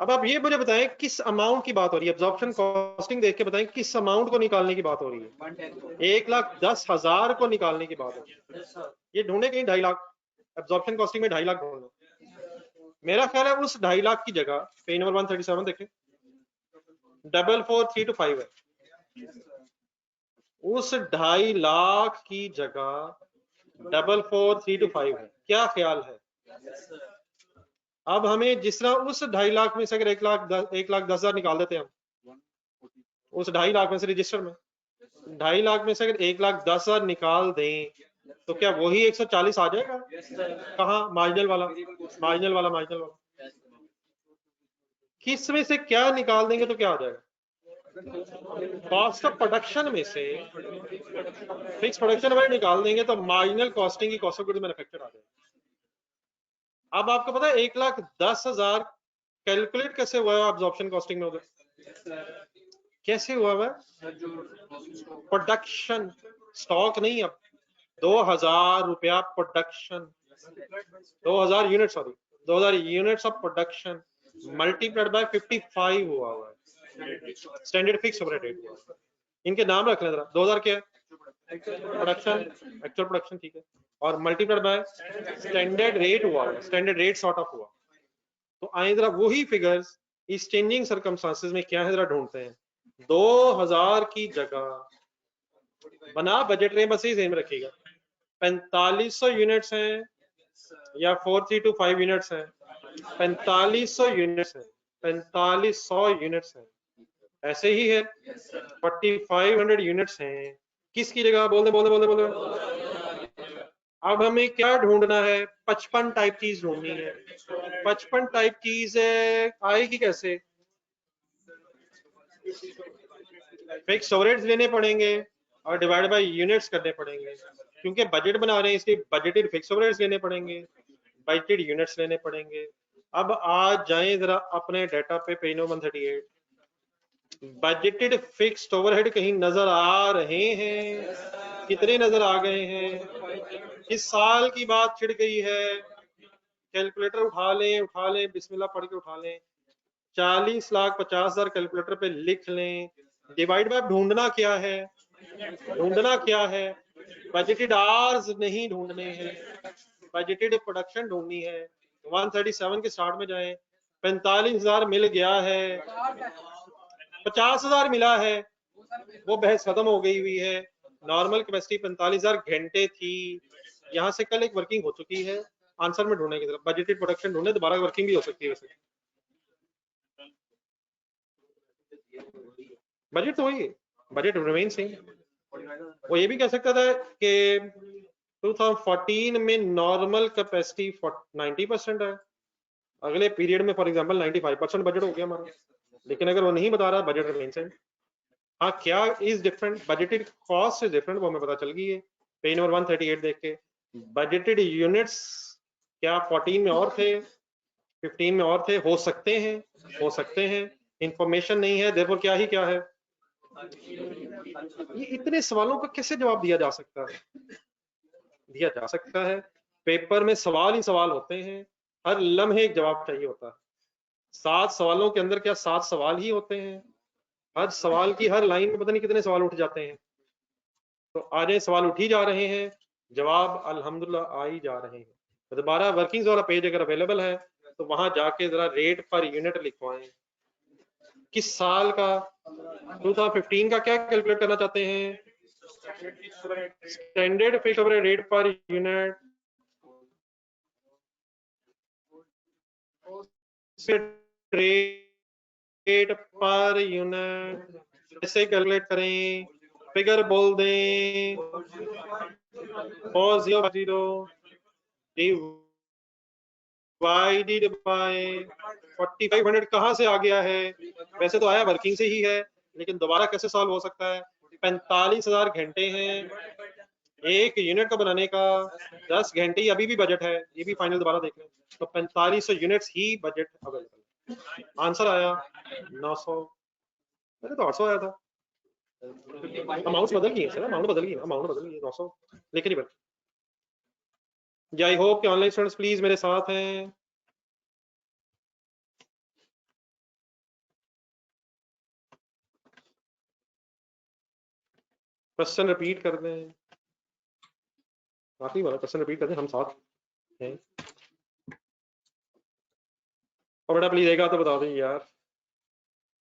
अब आप ये मुझे बताएं किस अमाउंट की बात हो रही है? एब्जॉर्प्शन कॉस्टिंग देख के बताएं किस अमाउंट को निकालने की बात हो रही है? 1,10,000 को निकालने की बात हो रही है। ये ढूंढे कहीं 2.5 लाख, एब्जॉर्प्शन कॉस्टिंग में 2.5 लाख ढूंढना। मेरा ख्याल है उस 2.5 लाख की जगह पेज नंबर 137 देखें, 44325 है, उस 2.5 लाख की जगह 44325 है। क्या ख्याल है? अब हमें जिस तरह उस 2.5 लाख में से अगर 1,10,000 निकाल देते हैं हम, उस 2.5 लाख में से रजिस्टर में 2.5 लाख में से अगर 1,10,000 निकाल दें तो क्या वही 140 आ जाएगा? कहाँ? मार्जिनल वाला किस में से क्या निकाल देंगे तो क्या आ जाएगा? कॉस्ट ऑफ प्रोडक्शन में से फिक्स प्रोडक्शन में निकाल देंगे तो मार्जिनल कॉस्टिंग की कॉस्ट ऑफ गुड्स मैन्युफैक्चर्ड आ जाएगा। अब आपको पता है 1,10,000 कैलकुलेट कैसे हुआ है अब्जॉर्प्शन कॉस्टिंग में उधर? कैसे हुआ है? प्रोडक्शन, स्टॉक नहीं। अब 2,000 रुपया production, 2,000 unit, sorry 2,000 units of production multiplied by 55 हुआ है, स्टैंडर्ड फिक्स रेट हुआ है। इनके नाम रख लें जरा। 2,000 क्या है? प्रोडक्शन, एक्चुअल प्रोडक्शन, ठीक है, और मल्टीप्लाइड बाय स्टैंडर्ड रेट हुआ है, स्टैंडर्ड रेट सॉर्ट ऑफ हुआ। तो आए जरा वही फिगर्स इस चेंजिंग सर्कमस्टांसेस में क्या है जरा ढूंढते हैं। 2,000 की जगह बना बजट रेंज बस ही सेम रखिएगा। 4500 यूनिट्स हैं या 4325 यूनिट्स हैं? 4500 यूनिट्स हैं, 4500 यूनिट्स हैं, ऐसे ही है। 4500 यूनिट्स हैं, किसकी जगह? बोल दे बोल दे बोल दे बोल दे। अब हमें क्या ढूंढना है? 55 टाइप चीज ढूंढनी है। 55 टाइप चीज आएगी कैसे? फिक्स ओवरहेड्स लेने पड़ेंगे और डिवाइड बाय यूनिट्स करने पड़ेंगे, क्योंकि बजट बना रहे हैं इसलिए बजटेड फिक्स ओवरहेड्स लेने पड़ेंगे, बजटेड यूनिट्स लेने पड़ेंगे। अब आज जाएं जरा अपने डाटा पे, page number 138। Budgeted fixed overhead कहीं नजर आ रहे हैं? कितने नजर आ गए हैं? किस साल की बात छिड़ गई है? कैलकुलेटर उठा लें बिस्मिल्लाह पढ़ के उठा लें। 40,50,000 कैलकुलेटर पे लिख लें। डिवाइड बाय ढूंढना क्या है? ढूंढना क्या है? बजटेड आवर्स नहीं ढूंढने हैं, बजटेड प्रोडक्शन ढूंढनी है। 137 के स्टार्ट में जाएं। 45,000 मिल गया है, 50,000 मिला है, वो बहस खत्म हो गई हुई है। नॉर्मल कैपेसिटी 45,000 घंटे थी, यहाँ से कल एक वर्किंग हो चुकी है। आंसर में ढूंढने की तरफ बजटेड प्रोडक्शन ढूंढे, दोबारा वर्किंग भी हो सकती है वैसे। बजट तो वही है, बजट रिमेन सेम। वो ये भी कह सकता था कि 2014 में नॉर्मल कैपेसिटी 90% है, अगले पीरियड में फॉर एग्जांपल 95% बजट हो गया हमारा, लेकिन अगर वो नहीं बता रहा बजट रिमेन सेम। हाँ, क्या is different? Budgeted cost is different, वो हमें पता चल गई है पेज नंबर 138 देख के। बजटेड यूनिट्स क्या 14 में और थे, 15 में और थे? हो सकते हैं, हो सकते हैं, इंफॉर्मेशन नहीं है, देयरफॉर क्या ही क्या है। ये इतने सवालों का कैसे जवाब दिया जा सकता है? दिया जा सकता है, पेपर में सवाल ही सवाल होते हैं, हर लम्हे एक जवाब चाहिए होता है। 7 सवालों के अंदर क्या 7 सवाल ही होते हैं? हर सवाल की हर लाइन में पता नहीं कितने सवाल उठ जाते हैं। तो आज सवाल उठ ही जा रहे हैं, जवाब अल्हम्दुलिल्लाह आ ही जा रहे हैं। तो दोबारा वर्किंग्स वाला पेज अगर अवेलेबल है तो वहां जाके जरा रेट पर यूनिट लिखवाएं। किस साल का? 2015 का क्या कैलकुलेट करना चाहते हैं? Standard fixed overhead rate per unit, rate per unit कैसे कैलकुलेट करें? फिगर बोल दें, 4050 डिवाइडेड बाय 4500 कहाँ से आ गया है? वैसे तो आया वर्किंग से ही है, लेकिन दोबारा कैसे सॉल्व हो सकता है? 45,000 घंटे हैं, एक यूनिट का बनाने का 10 घंटे ही अभी भी बजट है, ये भी फाइनल दोबारा देख लें। तो 4500 यूनिट्स ही बजट अवेलेबल। आंसर आया 900, अरे तो 800 आया था। अमाउंट बदल गई है, अमाउंट बदल गई, अमाउंट बदल गई 900, लेकिन ही बदल। आई होप कि ऑनलाइन स्टूडेंट्स प्लीज मेरे साथ हैं। क्वेश्चन रिपीट कर दें, आखिरी वाला क्वेश्चन रिपीट कर दें, हम साथ हैं। और बेटा प्लीज एक तो बता दें यार,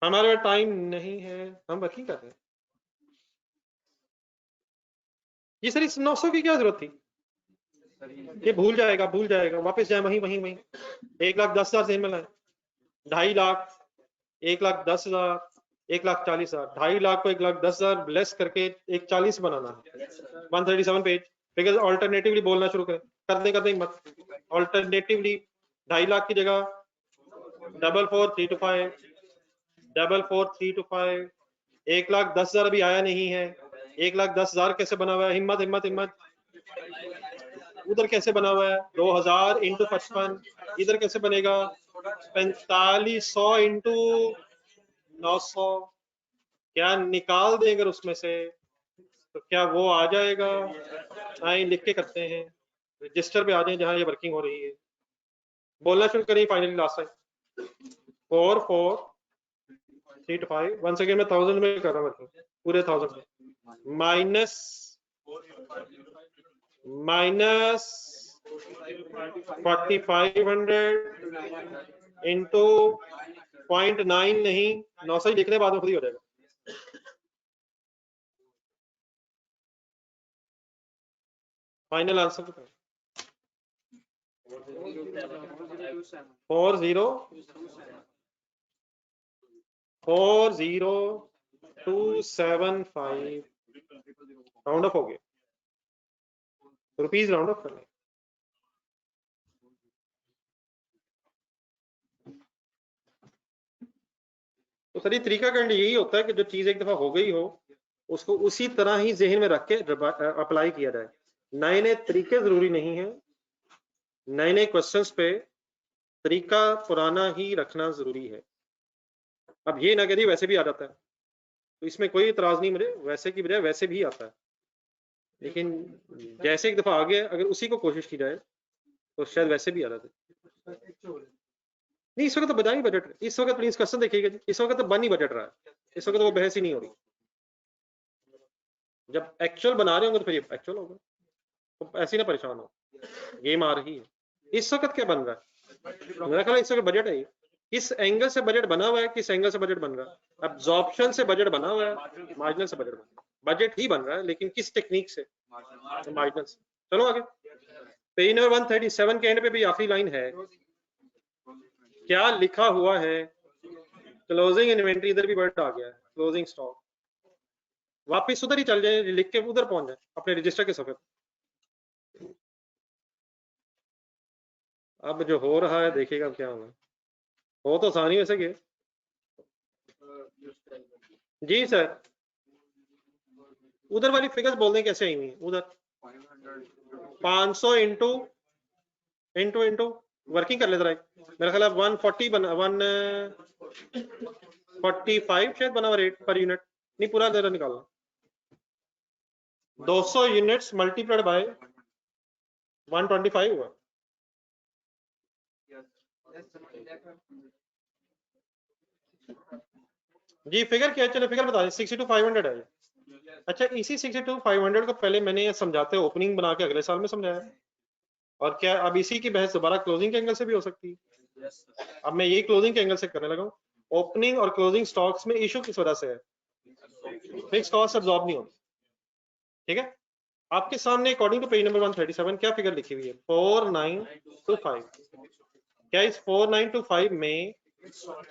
हमारे पास टाइम नहीं है, हम वर्किंग कर रहे हैं। ये सर इस 900 की क्या जरूरत थी? ये भूल जाएगा, वापस जाए वहीं वहीं वहीं। 1,10,000 से मिला है, 2.5 लाख, 1,10,000, 1,40,000, 2.5 लाख को 1,10,000 लेस करके 1,40 बनाना है। 137 पेज फिगर ऑल्टरनेटिवली बोलना शुरू कर दें मत। ऑल्टरनेटिवली 2.5 लाख की जगह 44325, 44325, 1,10,000 अभी आया नहीं है। 1,10,000 कैसे बना हुआ है? हिम्मत हिम्मत हिम्मत, उधर कैसे बना हुआ है? 2,000 इंटू 55, इधर कैसे बनेगा? 4500 इंटू 900, क्या निकाल दें अगर उसमें से तो क्या वो आ जाएगा? आए लिख के करते हैं, रजिस्टर पे आ जाए जहां ये वर्किंग हो रही है, बोलना शुरू करिए। Finally last time 4,4,3,5, one second में 1000 में कर रहा हूँ वर्किंग, पूरे 1000 में माइनस 4,500 इंटू 0.9, नहीं 900 ही लिखने बाद में खुद ही हो जाएगा। फाइनल आंसर बताओ। 40275 राउंड ऑफ हो गया, रुपीज राउंड ऑफ करने। तो सर ये तरीका कांड यही होता है कि जो चीज एक दफा हो गई हो उसको उसी तरह ही जहन में रख के अप्लाई किया जाए। नए नए तरीके जरूरी नहीं है, नए नए क्वेश्चंस पे तरीका पुराना ही रखना जरूरी है। अब ये ना करिए वैसे भी आ जाता है, तो इसमें कोई इतराज नहीं, मुझे वैसे की बजाय वैसे भी आता है, लेकिन जैसे एक दफा आ गया अगर उसी को कोशिश की जाए तो शायद वैसे भी आ जाता है। नहीं इस वक्त तो बना ही बजट, इस वक्त प्लीज क्वेश्चन देखिएगा जी, इस वक्त तो बन ही बजट रहा है, इस वक्त वो बहस ही नहीं हो रही। जब एक्चुअल बना रहे होंगे तो फिर एक्चुअल होगा, तो ऐसे ही ना परेशान हो, गेम आ रही है। इस वक्त क्या बन रहा है, मेरा ख्याल इस वक्त बजट है, किस एंगल से बजट बना हुआ है, किस एंगल से बजट बन रहा है। एब्जॉर्प्शन से बजट बना हुआ है, मार्जिनल से बजट बन रहा है, बजट ही बन रहा है लेकिन किस टेक्निक से, मार्जिनल से। चलो आगे, पेज नंबर 137 के एंड पे भी आखिरी लाइन है, क्या लिखा हुआ है, क्लोजिंग इन्वेंट्री, इधर भी वर्ड आ गया है क्लोजिंग स्टॉक, वापिस उधर ही चल जाए, लिख के उधर पहुंच जाए अपने रजिस्टर के सफे। अब जो हो रहा है देखिएगा क्या होगा, हो तो आसानी वैसे के जी सर, उधर वाली फिगर्स बोल दें कैसे आई हुई, उधर 500 इंटू इंटू इंटू वर्किंग कर ले जरा, मेरा ख्याल है 140 बना, 145 शायद बना हुआ रेट पर यूनिट, नहीं पूरा जरा निकालना, 200 यूनिट्स मल्टीप्लाइड बाय 125 हुआ। जी फिगर क्या है, चलो फिगर बता दें, 62,500 है। अच्छा इसी 62,500 को पहले मैंने ये समझाते ओपनिंग बना के अगले साल में समझाया, और क्या अब इसी की बहस दोबारा क्लोजिंग के एंगल से भी हो सकती है। अब मैं यही क्लोजिंग के एंगल से करने लगा हूँ, ओपनिंग और क्लोजिंग स्टॉक्स में इशू किस वजह से है, फिक्स कॉस्ट अब्सॉर्ब नहीं होती, ठीक है। आपके सामने अकॉर्डिंग टू पेज नंबर 137 क्या फिगर लिखी हुई है, 4925। क्या इस 4925 में,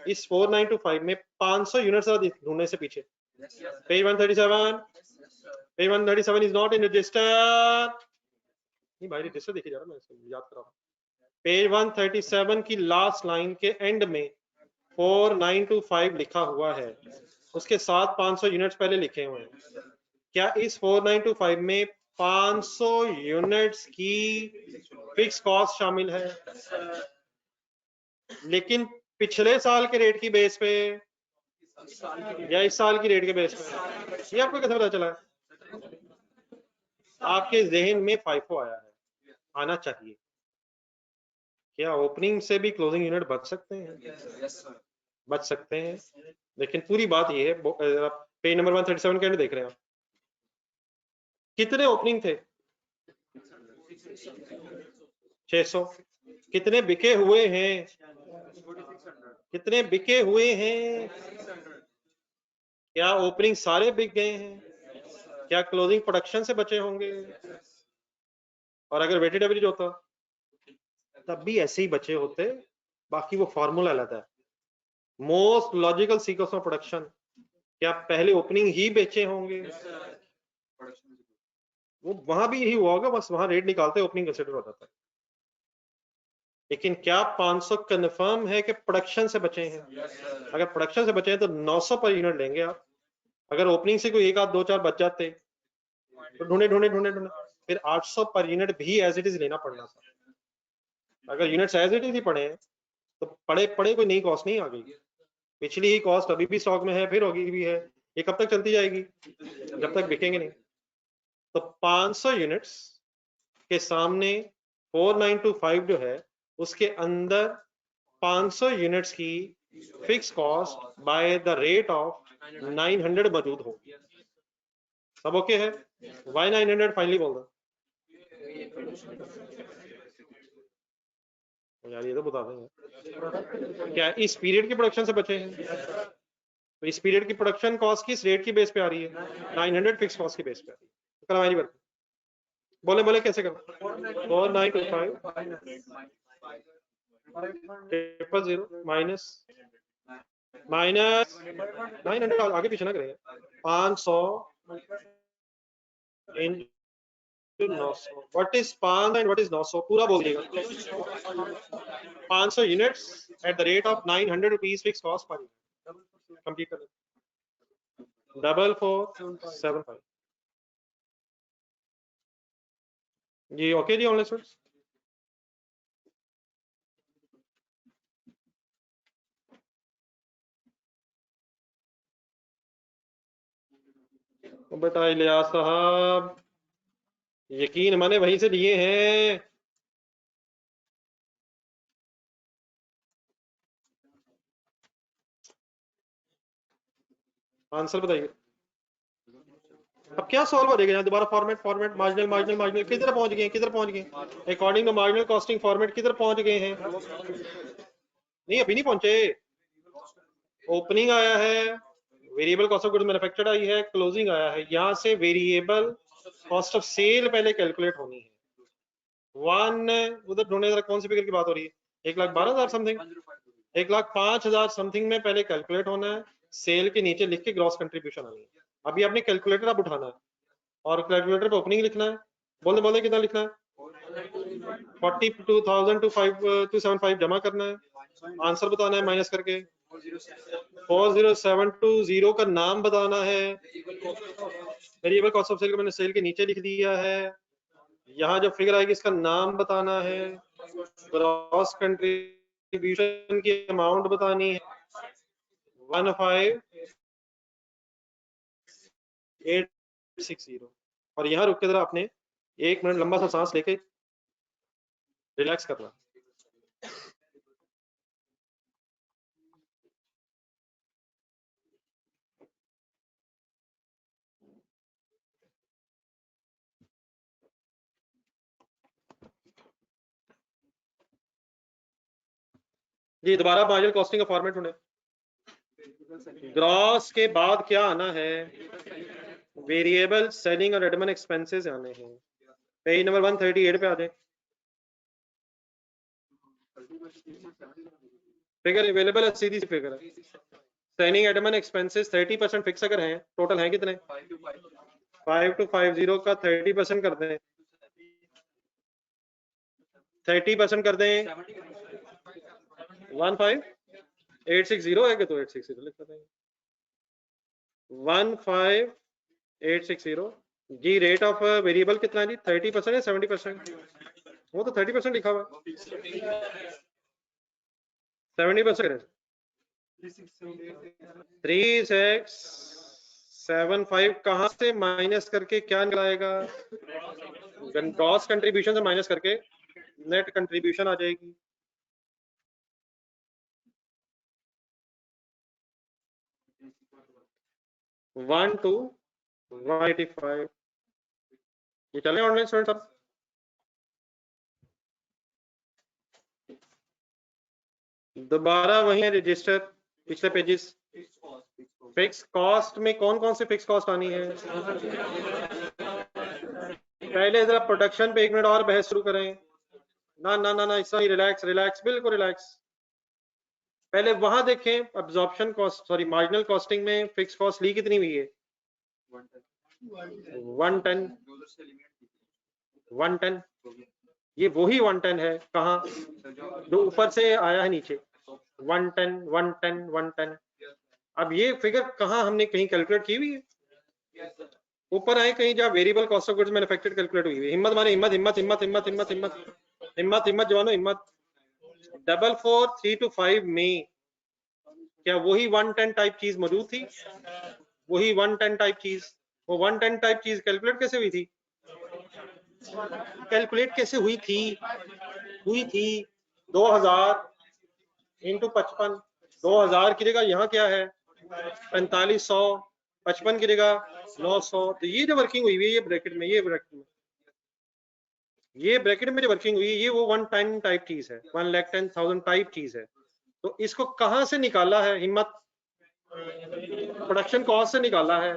इस 4925 में 500 यूनिट्स ढूंढने से पीछे, page 137, page 137 is not in register, नहीं भाई रजिस्टर देखे जा रहा, मैं इसको याद कर रहा हूँ। पेज 137 की लास्ट लाइन के एंड में 4925 लिखा हुआ है, उसके साथ 500 यूनिट्स पहले लिखे हुए हैं। क्या इस 4925 में 500 यूनिट्स की फिक्स कॉस्ट शामिल है, लेकिन पिछले साल के रेट की बेस पे या इस साल की रेट के बेस पे, ये आपको कैसे पता चला है, आपके जहन में फाइफो आया है, आना चाहिए। क्या ओपनिंग से भी क्लोजिंग यूनिट बच सकते हैं, बच सकते हैं, लेकिन पूरी बात ये है, पेज नंबर 137 के एंड देख रहे हैं आप, कितने ओपनिंग थे, 600, कितने बिके हुए हैं, कितने बिके हुए हैं, क्या ओपनिंग सारे बिक गए हैं, क्या क्लोजिंग प्रोडक्शन से बचे होंगे, और अगर वेटेड एवरेज होता तब भी ऐसे ही बचे होते, बाकी वो फॉर्मूला अलग है। Most logical sequence of production, क्या पहले ओपनिंग ही बेचे होंगे, वो वहां भी यही हुआ होगा, बस वहां रेट निकालते ओपनिंग कंसिडर हो जाता है। लेकिन क्या 500 कंफर्म है कि प्रोडक्शन से बचे हैं, अगर प्रोडक्शन से बचे हैं तो 900 पर यूनिट लेंगे आप, अगर ओपनिंग से कोई एक आध दो चार बच जाते तो ढूंढे ढूंढे ढूंढे ढूंढे फिर 800 पर यूनिट भी एज इट इज लेना पड़ना था। अगर यूनिट्स एज इट इज ही पड़े हैं तो पड़े पड़े कोई नई कॉस्ट नहीं आ गई, पिछली ही कॉस्ट अभी भी स्टॉक में है, फिर होगी भी है, ये कब तक चलती जाएगी, जब तक बिकेंगे नहीं। तो 500 यूनिट्स के सामने 4925 जो है उसके अंदर 500 यूनिट्स की fix cost by the rate of 900 मौजूद होगी। सब ओके है, वाई 900 फाइनली बोल दो यार, ये तो बता देंगे। क्या इस पीरियड की प्रोडक्शन से बचे हैं, तो इस पीरियड की प्रोडक्शन कॉस्ट किस रेट की बेस पे आ रही है, 900 फिक्स कॉस्ट की बेस पे आ रही है। बोले बोले कैसे करो 4925 000 माइनस 900 आगे पीछे ना करेंगे 500 into 900 what is 500 and what is 900 पूरा बोल दिएगा 500 units at the rate of 900 rupees fix cost per complete कर 4475 जी ओके जी ऑनलाइन स्टूडेंट्स बेटा इलियास साहब यकीन मैंने वहीं से लिए हैं आंसर बताइए अब क्या सॉल्व हो जाएगा दोबारा format format marginal marginal marginal किधर पहुंच गए according to marginal costing format किधर पहुंच गए हैं नहीं अभी नहीं पहुंचे ओपनिंग आया है variable cost of goods manufactured आई है क्लोजिंग आया है यहाँ से वेरिएबल कॉस्ट ऑफ सेल पहले कैलकुलेट होनी है वन उधर ढूंढने जरा कौन सी फिगर की बात हो रही है 1,12,000 समथिंग 1,05,000 समथिंग में पहले कैलकुलेट होना है सेल के नीचे लिख के ग्रॉस कंट्रीब्यूशन आनी है अभी आपने कैलकुलेटर अब उठाना है और कैलकुलेटर पे ओपनिंग लिखना है बोलते बोलते कितना लिखना है 42,275 जमा करना है आंसर बताना है माइनस करके 40720 का नाम बताना है वेरिएबल कॉस्ट ऑफ सेल को मैंने सेल के नीचे लिख दिया है यहाँ जो फिगर आएगी इसका नाम बताना है ग्रॉस कंट्रीब्यूशन की अमाउंट बतानी है 15860 और यहाँ रुक के जरा आपने 1 मिनट लंबा सा सांस लेके रिलैक्स करना जी दोबारा मार्जिनल कॉस्टिंग का फॉर्मेट ढूंढे ग्रॉस के बाद क्या आना है वेरिएबल सेलिंग और एडमिन एक्सपेंसेस आने हैं पेज नंबर 138 पे आ जाए फिगर अवेलेबल है सीधी सी फिगर है सेलिंग एडमिन एक्सपेंसेस 30% फिक्स अगर हैं टोटल हैं कितने 5250 का 30% कर दें 30% कर दें 15860 है कि तो 860 लिख देते हैं 15860 जी रेट ऑफ वेरिएबल कितना है जी 30% या 70% वो तो 30% लिखा हुआ है 70% 3675 कहां से माइनस करके क्या निकलाएगा ग्रॉस कंट्रीब्यूशन से माइनस करके नेट कंट्रीब्यूशन आ जाएगी 1 to 185 ये चले ऑनलाइन स्टूडेंट सब दोबारा वही है रजिस्टर पिछले पेजेस फिक्स कॉस्ट में कौन कौन से फिक्स कॉस्ट आनी है पहले जरा प्रोडक्शन पे 1 मिनट और बहस शुरू करें ना ना ना ना इस तरह रिलैक्स रिलैक्स बिल्कुल रिलैक्स पहले वहां देखें absorption cost sorry marginal costing में फिक्स कॉस्ट ली कितनी हुई है 110 ये वही 110 है कहाँ जो ऊपर से आया है नीचे 110 110 110 अब ये फिगर कहाँ हमने कहीं कैलकुलेट की हुई है ऊपर आए कहीं जहाँ variable cost of goods manufactured calculate हुई है हिम्मत माने हिम्मत हिम्मत हिम्मत हिम्मत हिम्मत हिम्मत हिम्मत हिम्मत जवानो हिम्मत 44325 में क्या वही 110 टाइप चीज मौजूद थी वही 110 टाइप चीज वो 110 टाइप चीज कैलकुलेट कैसे हुई थी कैलकुलेट कैसे हुई थी 2000 इंटू 55 2000 की जगह यहाँ क्या है 4500 55 की जगह 900 तो ये जो वर्किंग हुई है ये ब्रैकेट में ये ब्रैकेट में जो वर्किंग हुई है ये वो 110 टाइप चीज है 1,10,000 टाइप चीज है तो इसको कहां से निकाला है हिम्मत प्रोडक्शन कॉस्ट से निकाला है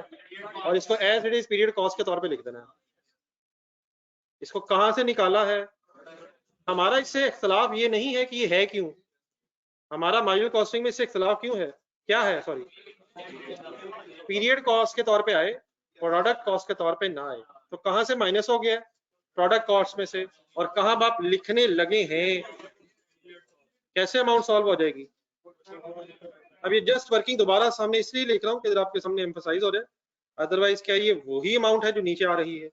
और इसको as it is period cost के तौर पे लिख देना है इसको कहां से निकाला है? हमारा इससे इख्तलाफ ये नहीं है कि ये है क्यों, हमारा मार्जिनल कॉस्टिंग में इससे इख्तलाफ क्यों है, क्या है, सॉरी, पीरियड कॉस्ट के तौर पे आए, प्रोडक्ट कॉस्ट के तौर पे ना आए। तो कहां से माइनस हो गया? प्रोडक्ट कॉस्ट में से। और कहां आप लिखने लगे हैं, कैसे अमाउंट सॉल्व हो जाएगी? अब ये जस्ट वर्किंग दोबारा सामने इसलिए लिख रहा हूँ कि आपके सामने एम्फसाइज हो जाए, अदरवाइज क्या ये वही अमाउंट है जो नीचे आ रही है?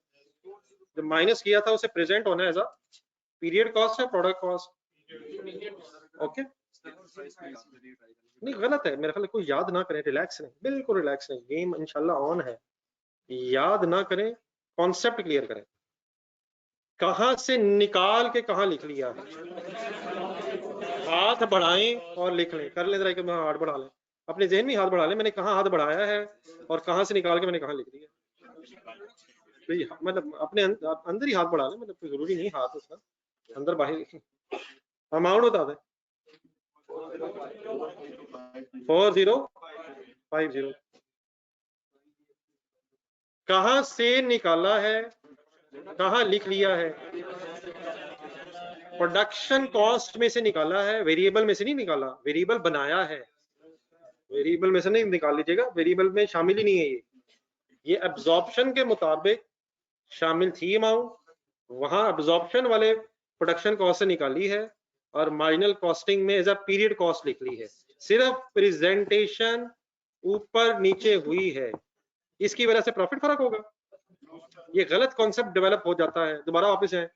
जो माइनस किया था उसे प्रेजेंट होना एज अ पीरियड कॉस्ट है, प्रोडक्ट कॉस्ट। ओके, नहीं गलत है मेरे ख्याल, कोई याद ना करें, रिलैक्स नहीं, बिल्कुल रिलैक्स नहीं, गेम इंशाल्लाह ऑन है, याद ना करें, कॉन्सेप्ट क्लियर करें। कहां से निकाल के कहां लिख लिया है? हाथ बढ़ाएं और लिख लें, कर लें जरा कि मैं हाथ बढ़ा लें, अपने जहन में हाथ बढ़ा लें, मैंने कहां हाथ बढ़ाया है और कहां से निकाल के मैंने कहां लिख दिया। मतलब अपने अंदर ही हाथ बढ़ा लें, मतलब जरूरी नहीं हाथ उसका अंदर बाहर। अमाउंट बता दें, 4050। कहां से निकाला है, कहां लिख लिया है? प्रोडक्शन कॉस्ट में से निकाला है, वेरिएबल में से नहीं निकाला, वेरिएबल बनाया है, वेरिएबल में से नहीं निकाल लीजिएगा, वेरिएबल में शामिल ही नहीं है ये एब्जॉर्प्शन के मुताबिक शामिल थी अमाउंट, वहां एब्जॉर्प्शन वाले प्रोडक्शन कॉस्ट से निकाली है और मार्जिनल कॉस्टिंग में एज अ पीरियड कॉस्ट लिख ली है, सिर्फ प्रेजेंटेशन ऊपर नीचे हुई है, इसकी वजह से प्रॉफिट फर्क होगा। ये गलत कॉन्सेप्ट डेवलप हो जाता है, दोबारा वापस है,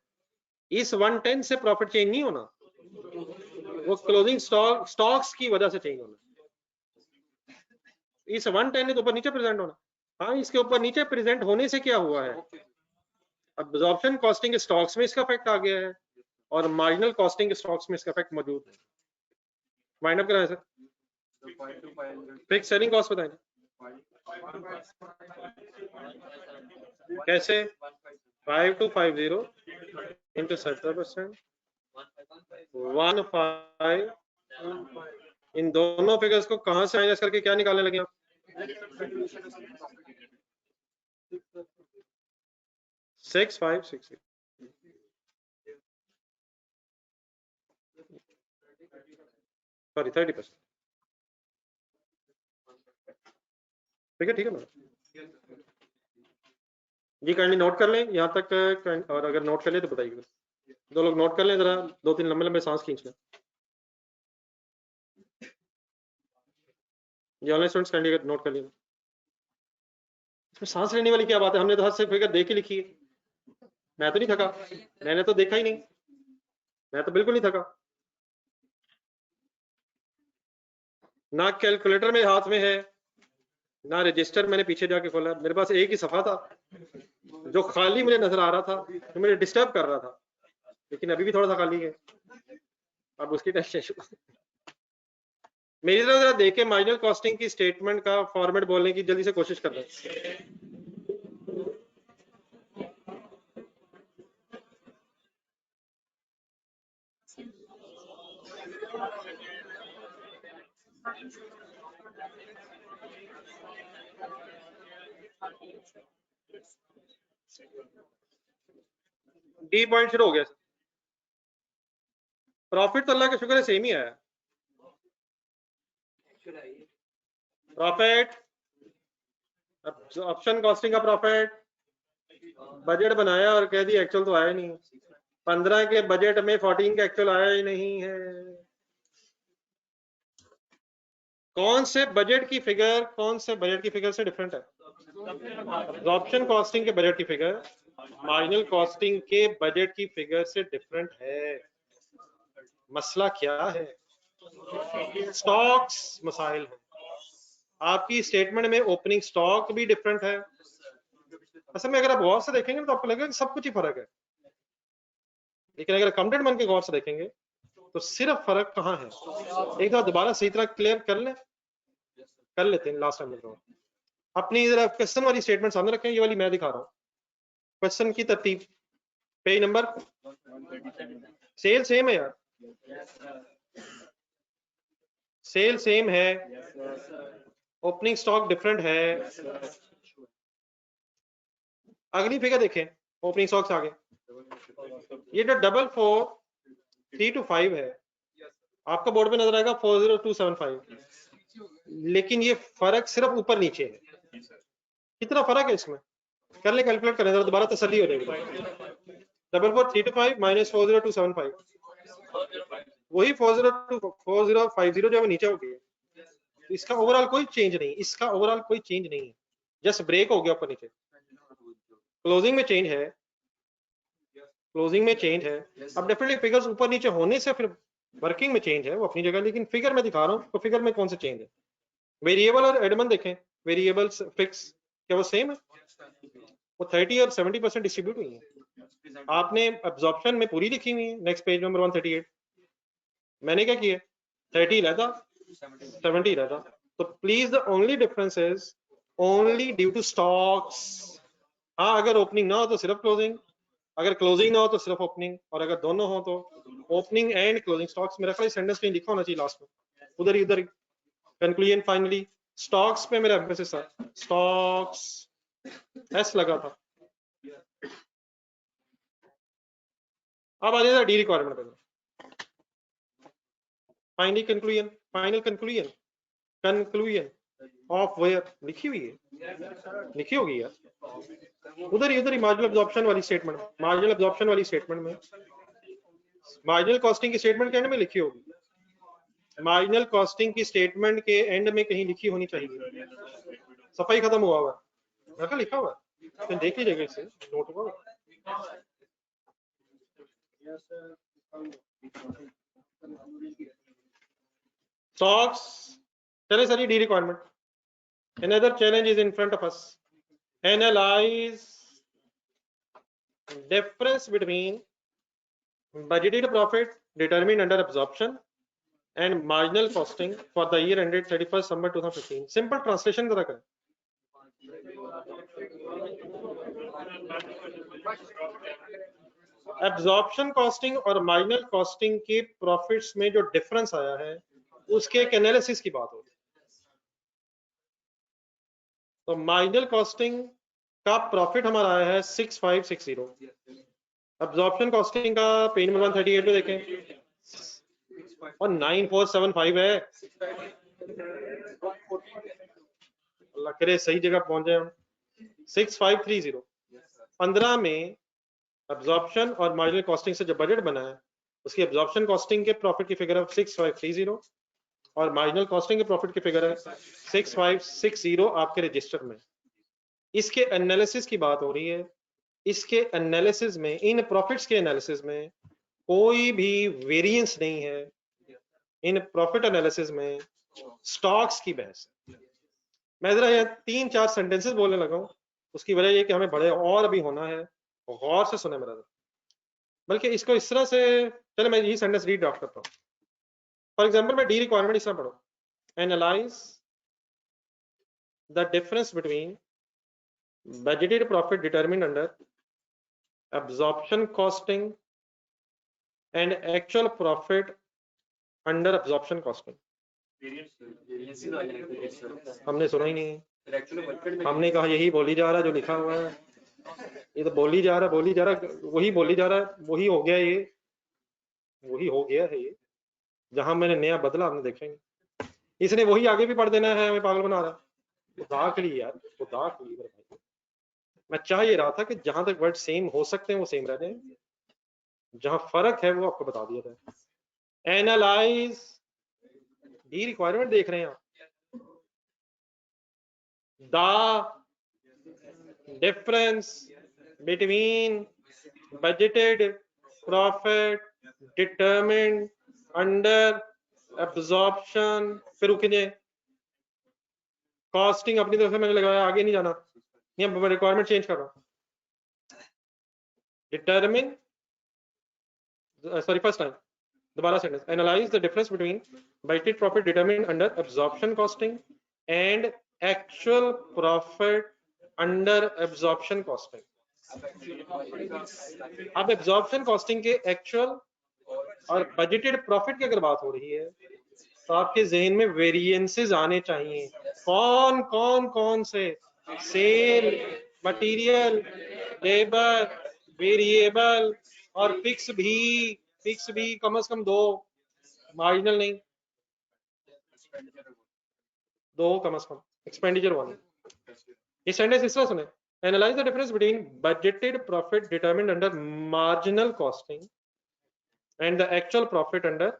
इस 110 से प्रॉफिट चेंज नहीं होना, वो क्लोजिंग स्टॉक्स की वजह से चेंज होना, इस 110 ने तो ऊपर नीचे प्रेजेंट होना। हाँ, इसके ऊपर नीचे प्रेजेंट होने से क्या हुआ है, अब्जॉर्प्शन कॉस्टिंग स्टॉक्स में इसका इफेक्ट आ गया है और मार्जिनल कॉस्टिंग स्टॉक्स में इसका इफेक्ट मौजूद है। वाइंड अप कराएं सर, फिक्स सेलिंग कॉस्ट बताएं कैसे, 5250 into 70%, 15, इन दोनों फिगर्स को कहां से माइनस करके क्या निकालने लगे आप? 6566, सॉरी 30%, ठीक है ना जी, काइंडली नोट कर लें यहाँ तक, और अगर नोट कर ले तो बताइए, दो लोग नोट कर लें जरा, 2-3 लंबे लंबे सांस खींच लें। ये ऑनलाइन स्टूडेंट्स काइंडली नोट कर लिया। इसमें सांस लेने वाली क्या बात है, हमने तो हर से फिगर देख ही लिखी है, मैं तो नहीं थका, मैंने तो देखा ही नहीं, मैं तो बिल्कुल नहीं थका, ना कैलकुलेटर मेरे हाथ में है, ना रजिस्टर मैंने पीछे जाके खोला, मेरे पास एक ही सफा था जो खाली मुझे नजर आ रहा था, जो मुझे डिस्टर्ब कर रहा था, लेकिन अभी भी थोड़ा सा खाली है, अब उसकी टेंशन। मेरी तरफ जरा देखे मार्जिनल कॉस्टिंग की स्टेटमेंट का फॉर्मेट बोलने की जल्दी से कोशिश कर रहे हैं। डी पॉइंट शुरू हो गया, प्रॉफिट तो अल्लाह का शुक्र है सेम ही आया, प्रॉफिट ऑप्शन कॉस्टिंग का प्रॉफिट, बजट बनाया और कह दिया एक्चुअल तो आया नहीं, 15 के बजट में 14 का एक्चुअल आया ही नहीं है। कौन से बजट की फिगर से डिफरेंट है? ऑप्शन कॉस्टिंग के बजट की फिगर मार्जिनल कॉस्टिंग के बजट की फिगर से डिफरेंट है। मसला क्या है? स्टॉक्स मसाइल है, आपकी स्टेटमेंट में ओपनिंग स्टॉक भी डिफरेंट है। असल में अगर आप गौर से देखेंगे तो आपको लगेगा कि सब कुछ ही फर्क है, लेकिन अगर अकाउंटेंट बन के गौर से देखेंगे तो सिर्फ फर्क कहाँ है, एक बार दोबारा सही तरह क्लियर कर लेते हैं लास्ट टाइम। अपनी जरा क्वेश्चन वाली स्टेटमेंट सामने रखें, ये वाली मैं दिखा रहा हूँ, क्वेश्चन की तरतीब, पेज नंबर, सेल सेम है यार, सेल सेम है, ओपनिंग स्टॉक डिफरेंट है। अगली फिगर देखें, ओपनिंग स्टॉक से आगे ये जो 4432 है आपका बोर्ड पे नजर आएगा 40275, लेकिन ये फर्क सिर्फ ऊपर नीचे है। कितना फर्क है इसमें? कर ले, कैलकुलेट करें जरा, दोबारा तसल्ली हो जाएगी। 4432 माइनस 40275, वही 4050 जो है नीचे हो गया। इसका ओवरऑल कोई चेंज नहीं, इसका ओवरऑल कोई चेंज नहीं है, जस्ट ब्रेक हो गया ऊपर नीचे। क्लोजिंग में चेंज है, क्लोजिंग में चेंज है। अब डेफिनेटली फिगर्स ऊपर नीचे होने से फिर वर्किंग में चेंज है वो अपनी जगह, लेकिन फिगर में दिखा रहा हूँ तो फिगर में कौन सा चेंज है। वेरिएबल और एडमन देखें, वेरिएबल्स फिक्स क्या वो सेम है? वो 30 और 70% डिस्ट्रीब्यूट हुई है। आपने एब्जॉर्प्शन में पूरी लिखी हुई है, नेक्स्ट पेज नंबर 138। मैंने क्या किया, 30 रहता 70 रहता। तो please the only difference is only due to stocks. हाँ, अगर ओपनिंग ना हो तो सिर्फ क्लोजिंग, अगर क्लोजिंग ना हो तो सिर्फ ओपनिंग, और अगर दोनों हो तो ओपनिंग एंड क्लोजिंग स्टॉक्स। मेरा ख्याल सेंटेंस कहीं लिखा होना चाहिए लास्ट में, उधर ही उधर। कंक्लूजन फाइनली स्टॉक्स पे मेरा एम्फेसिस था, स्टॉक्स एस लगा था। अब आ जाएगा डी रिक्वायरमेंट पे। Finally conclusion, final conclusion, conclusion of where लिखी हुई है, लिखी होगी यार, उधर ही मार्जिनल एब्जॉर्प्शन वाली स्टेटमेंट, मार्जिनल एब्जॉर्प्शन वाली स्टेटमेंट में, मार्जिनल कॉस्टिंग की स्टेटमेंट के एंड में लिखी होगी, मार्जिनल कॉस्टिंग की स्टेटमेंट के एंड में कहीं लिखी होनी चाहिए। सफाई खत्म हुआ हुआ है, लिखा हुआ है, तो देख लीजिएगा, इसे नोट हुआ। स्टॉक्स चले sir, D requirement. Another challenge is in front of us. Analyze difference between budgeted profit determined under absorption and marginal costing for the year ended 31st December 2015. Simple translation जरा करें। Absorption costing और marginal costing के profits में जो difference आया है उसके एक एनालिसिस की बात होगी। तो मार्जिनल कॉस्टिंग का प्रॉफिट हमारा आया है 6560, एब्जॉर्प्शन कॉस्टिंग का पेज नंबर 138 पे देखें और 9475 है। अल्लाह करे सही जगह पहुंचे हम। 6530 15 में एब्जॉर्प्शन और मार्जिनल कॉस्टिंग से जो बजट बना है उसकी एब्जॉर्प्शन कॉस्टिंग के प्रॉफिट की फिगर है 6530 और मार्जिनल कॉस्टिंग के प्रॉफिट की फिगर है 6560 आपके रजिस्टर में। इसके एनालिसिस की बात हो रही है। इसके एनालिसिस में, इन प्रॉफिट्स के एनालिसिस में कोई भी वेरिएंस नहीं है। इन प्रॉफिट एनालिसिस में स्टॉक्स की बहस है। मैं जरा ये 3-4 सेंटेंसेस बोलने लगा हूं, उसकी वजह ये कि हमें बड़े और अभी होना है, गौर से सुने मेरा, बल्कि इसको इस तरह से, चले मैं यही सेंटेंस रीड ड्राफ्ट करता हूं। फॉर एग्जांपल मैं डी रिक्वायरमेंट इस तरह पढ़ो, analyse the difference between budgeted profit determined under absorption costing and actual profit under absorption costing। हमने सुना ही नहीं, हमने कहा यही बोली जा रहा जो लिखा हुआ है, ये तो बोली जा रहा वही बोली जा रहा है, वही हो गया, ये वही हो गया है। ये जहां मैंने नया बदला आपने देखेंगे, इसने वही आगे भी पढ़ देना है, हमें पागल बना रहा है। खुदा के लिए यार, खुदा के लिए भाई, मैं चाह ये रहा था कि जहां तक वर्ड सेम हो सकते हैं वो सेम रह जाए, जहां फर्क है वो आपको बता दिया जाए। एनालाइज, डी रिक्वायरमेंट देख रहे हैं आप, the difference between budgeted profit determined under absorption, फिर रुकिए, कॉस्टिंग अपनी तरफ से मैंने लगाया, आगे नहीं जाना, मैं रिक्वायरमेंट चेंज कर रहा हूं। डिटरमिन, सॉरी फर्स्ट टाइम, दोबारा sentence, analyse the difference between budgeted profit determined under absorption costing and actual profit under absorption costing। अब एब्जॉर्प्शन कॉस्टिंग के एक्चुअल और बजटेड प्रॉफिट की अगर बात हो रही है तो आपके जहन में वेरिएंसेस आने चाहिए। कौन कौन कौन से? सेल, मटेरियल, लेबर, वेरिएबल और फिक्स भी कम से कम 2, मार्जिनल नहीं, 2 कम से कम, एक्सपेंडिचर 1। ये सेंटेंस इस तरह सुने, analyse the difference between budgeted profit determined under marginal costing and the actual profit under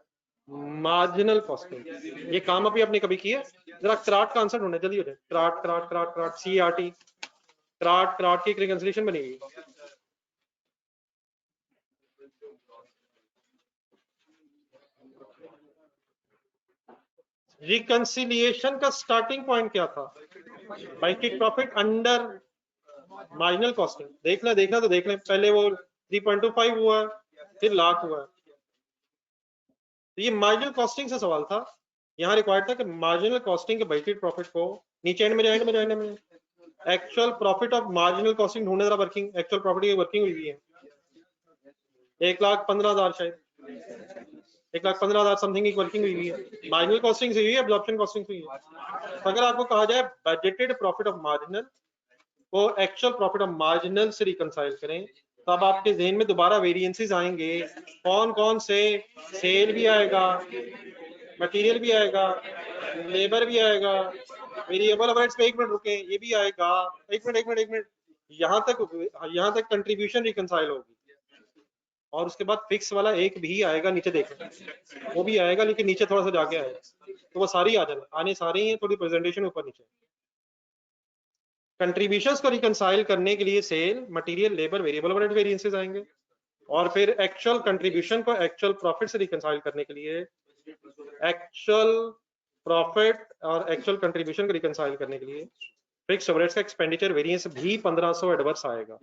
marginal costing. ये काम अभी आपने कभी किया? जरा क्राट का आंसर ढूंढे, जल्दी हो जाए। क्राट क्राट क्राट क्राट CRT, क्राट क्राट की एक रिकंसिलिएशन बनेगी। रिकंसिलिएशन का स्टार्टिंग पॉइंट क्या था? Biking profit under marginal costing. देखना तो देख लें, पहले वो 3.25 हुआ, फिर लाख हुआ। तो ये मार्जिनल कॉस्टिंग से सवाल था। यहाँ रिक्वायर्ड था कि मार्जिनल कॉस्टिंग के बजटेड प्रॉफिट को नीचे एंड में actual profit of marginal costing ढूंढने, जरा वर्किंग एक्चुअल प्रॉफिट की वर्किंग हुई है 1,15,000 शायद, 1,15,000 समथिंग की वर्किंग हुई है। मार्जिनल कॉस्टिंग से हुई है, एब्जॉर्प्शन कॉस्टिंग से हुई है। अगर आपको कहा जाए बजटेड प्रॉफिट ऑफ मार्जिनल को एक्चुअल प्रॉफिट ऑफ मार्जिनल से रिकंसाइल करें, तब आपके जहन में दोबारा वेरिएंसेस आएंगे। कौन कौन से? सेल भी आएगा, मटेरियल भी आएगा, लेबर भी आएगा, वेरिएबल ओवरहेड्स पे 1 मिनट रुके, ये भी आएगा। एक मिनट, यहाँ तक कंट्रीब्यूशन रिकंसाइल होगी, और उसके बाद फिक्स वाला एक भी आएगा, नीचे देखना वो भी आएगा, लेकिन नीचे थोड़ा सा जाके आएगा, तो वो सारी आ जाने, आने सारे ही हैं, थोड़ी प्रेजेंटेशन ऊपर नीचे। कंट्रीब्यूशंस को रिकंसाइल करने के लिए sale, material, labour, variable overhead variances आएंगे, और फिर एक्चुअल कंट्रीब्यूशन को एक्चुअल प्रॉफिट से रिकंसाइल करने के लिए एक्चुअल प्रॉफिट और एक्चुअल कंट्रीब्यूशन को रिकंसाइल करने के लिए फिक्स ओवरहेड्स का एक्सपेंडिचर वेरिएंस भी 1500 एडवर्स आएगा।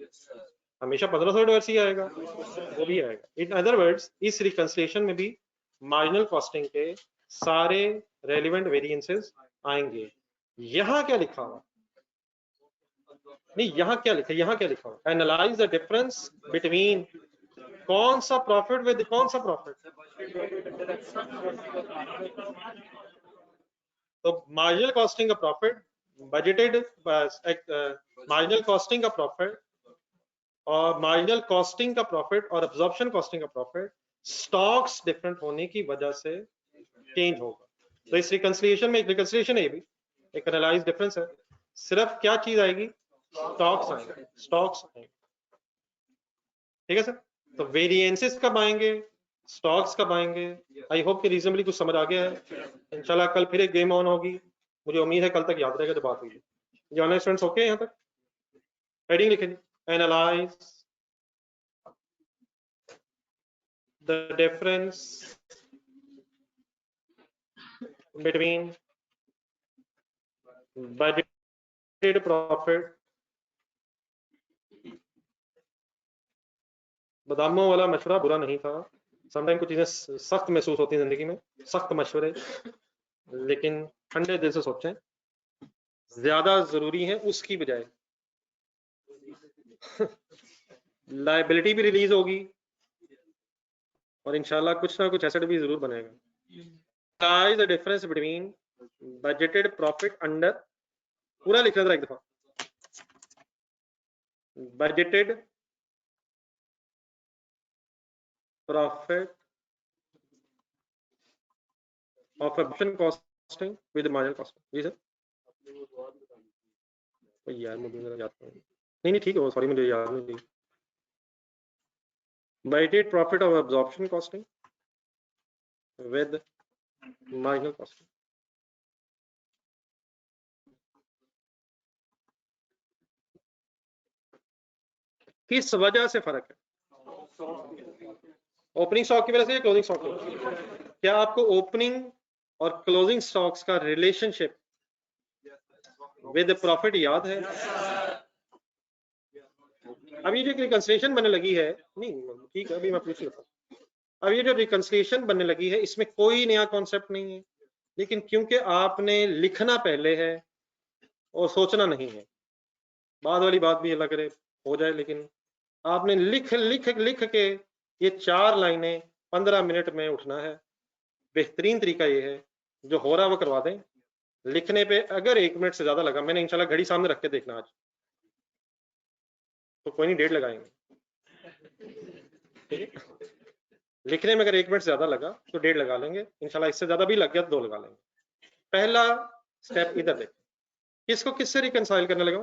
हमेशा 1500 एडवर्स ही आएगा, वो भी आएगा। इन अदर वर्ड्स, इस रिकंसिलिएशन में भी मार्जिनल कॉस्टिंग के सारे रेलिवेंट वेरिएंसेस आएंगे। यहाँ क्या लिखा हुआ? नहीं, यहाँ क्या लिखा हुआ? एनालाइज द डिफरेंस बिटवीन कौन सा प्रॉफिट विद कौन सा प्रॉफिट। तो मार्जिनल कॉस्टिंग का प्रॉफिट, बजटेड मार्जिनल कॉस्टिंग का प्रॉफिट और मार्जिनल कॉस्टिंग का प्रॉफिट और अब्जॉर्प्शन कॉस्टिंग का प्रॉफिट स्टॉक्स डिफरेंट होने की वजह से चेंज होगा। तो इस रिकंसिलिएशन में एक रिकंसिलिएशन है, भी एक एनालाइज डिफरेंस है। सिर्फ क्या चीज आएगी? स्टॉक्स आएंगे। ठीक है सर? तो वेरिएंसेस कब आएंगे, स्टॉक्स कब आएंगे? आई होप कि रीजनबली कुछ समझ आ गया है। इंशाल्लाह कल फिर एक गेम ऑन होगी, मुझे उम्मीद है कल तक याद रहेगा जो बात हुई। ये ऑनलाइन स्टूडेंट्स ओके यहाँ तक? हेडिंग लिखें, analyse the difference between budgeted profit. बादामों वाला मशवरा बुरा नहीं था, समटाइम कुछ चीजें सख्त महसूस होती हैं जिंदगी में, सख्त मशवरे, लेकिन ठंडे दिल से सोचें, ज्यादा जरूरी है उसकी बजाय। लायबिलिटी भी रिलीज होगी और इंशाल्लाह कुछ ना कुछ एसेट भी जरूर बनेगा। The difference between budgeted profit under, पूरा लिख लेना एक दफा, budgeted profit of absorption costing with marginal costing. जी सर, यार मुझे जरा याद नहीं ठीक है, सॉरी मुझे याद नहीं। Budgeted profit of absorption costing with marginal costing. किस वजह से फर्क है? ओपनिंग स्टॉक की वजह से या क्लोजिंग स्टॉक की वजह से? क्या आपको ओपनिंग और क्लोजिंग स्टॉक्स का रिलेशनशिप विद प्रॉफिट याद है? अब ये जो रिकंसिलिएशन बनने लगी है, नहीं ठीक है, अभी मैं पूछ लेता हूँ। अब ये जो रिकंसिलिएशन बनने लगी है, इसमें कोई नया कॉन्सेप्ट नहीं है, लेकिन क्योंकि आपने लिखना पहले है और सोचना नहीं है, बाद वाली बात भी अल्लाह करे हो जाए, लेकिन आपने लिख के ये 4 लाइनें 15 मिनट में उठना है। बेहतरीन तरीका ये है, जो हो रहा है वो करवा दें। लिखने पे अगर 1 मिनट से ज्यादा लगा, मैंने इंशाल्लाह घड़ी सामने रख के देखना आज, तो कोई नहीं, डेट लगाएंगे। ठीक है, लिखने में अगर 1 मिनट ज्यादा लगा तो 1.5 लगा लेंगे, इंशाल्लाह इससे ज्यादा भी लग गया तो 2 लगा लेंगे। पहला स्टेप इधर देखें, किसको किससे रिकंसाइल करने लगा।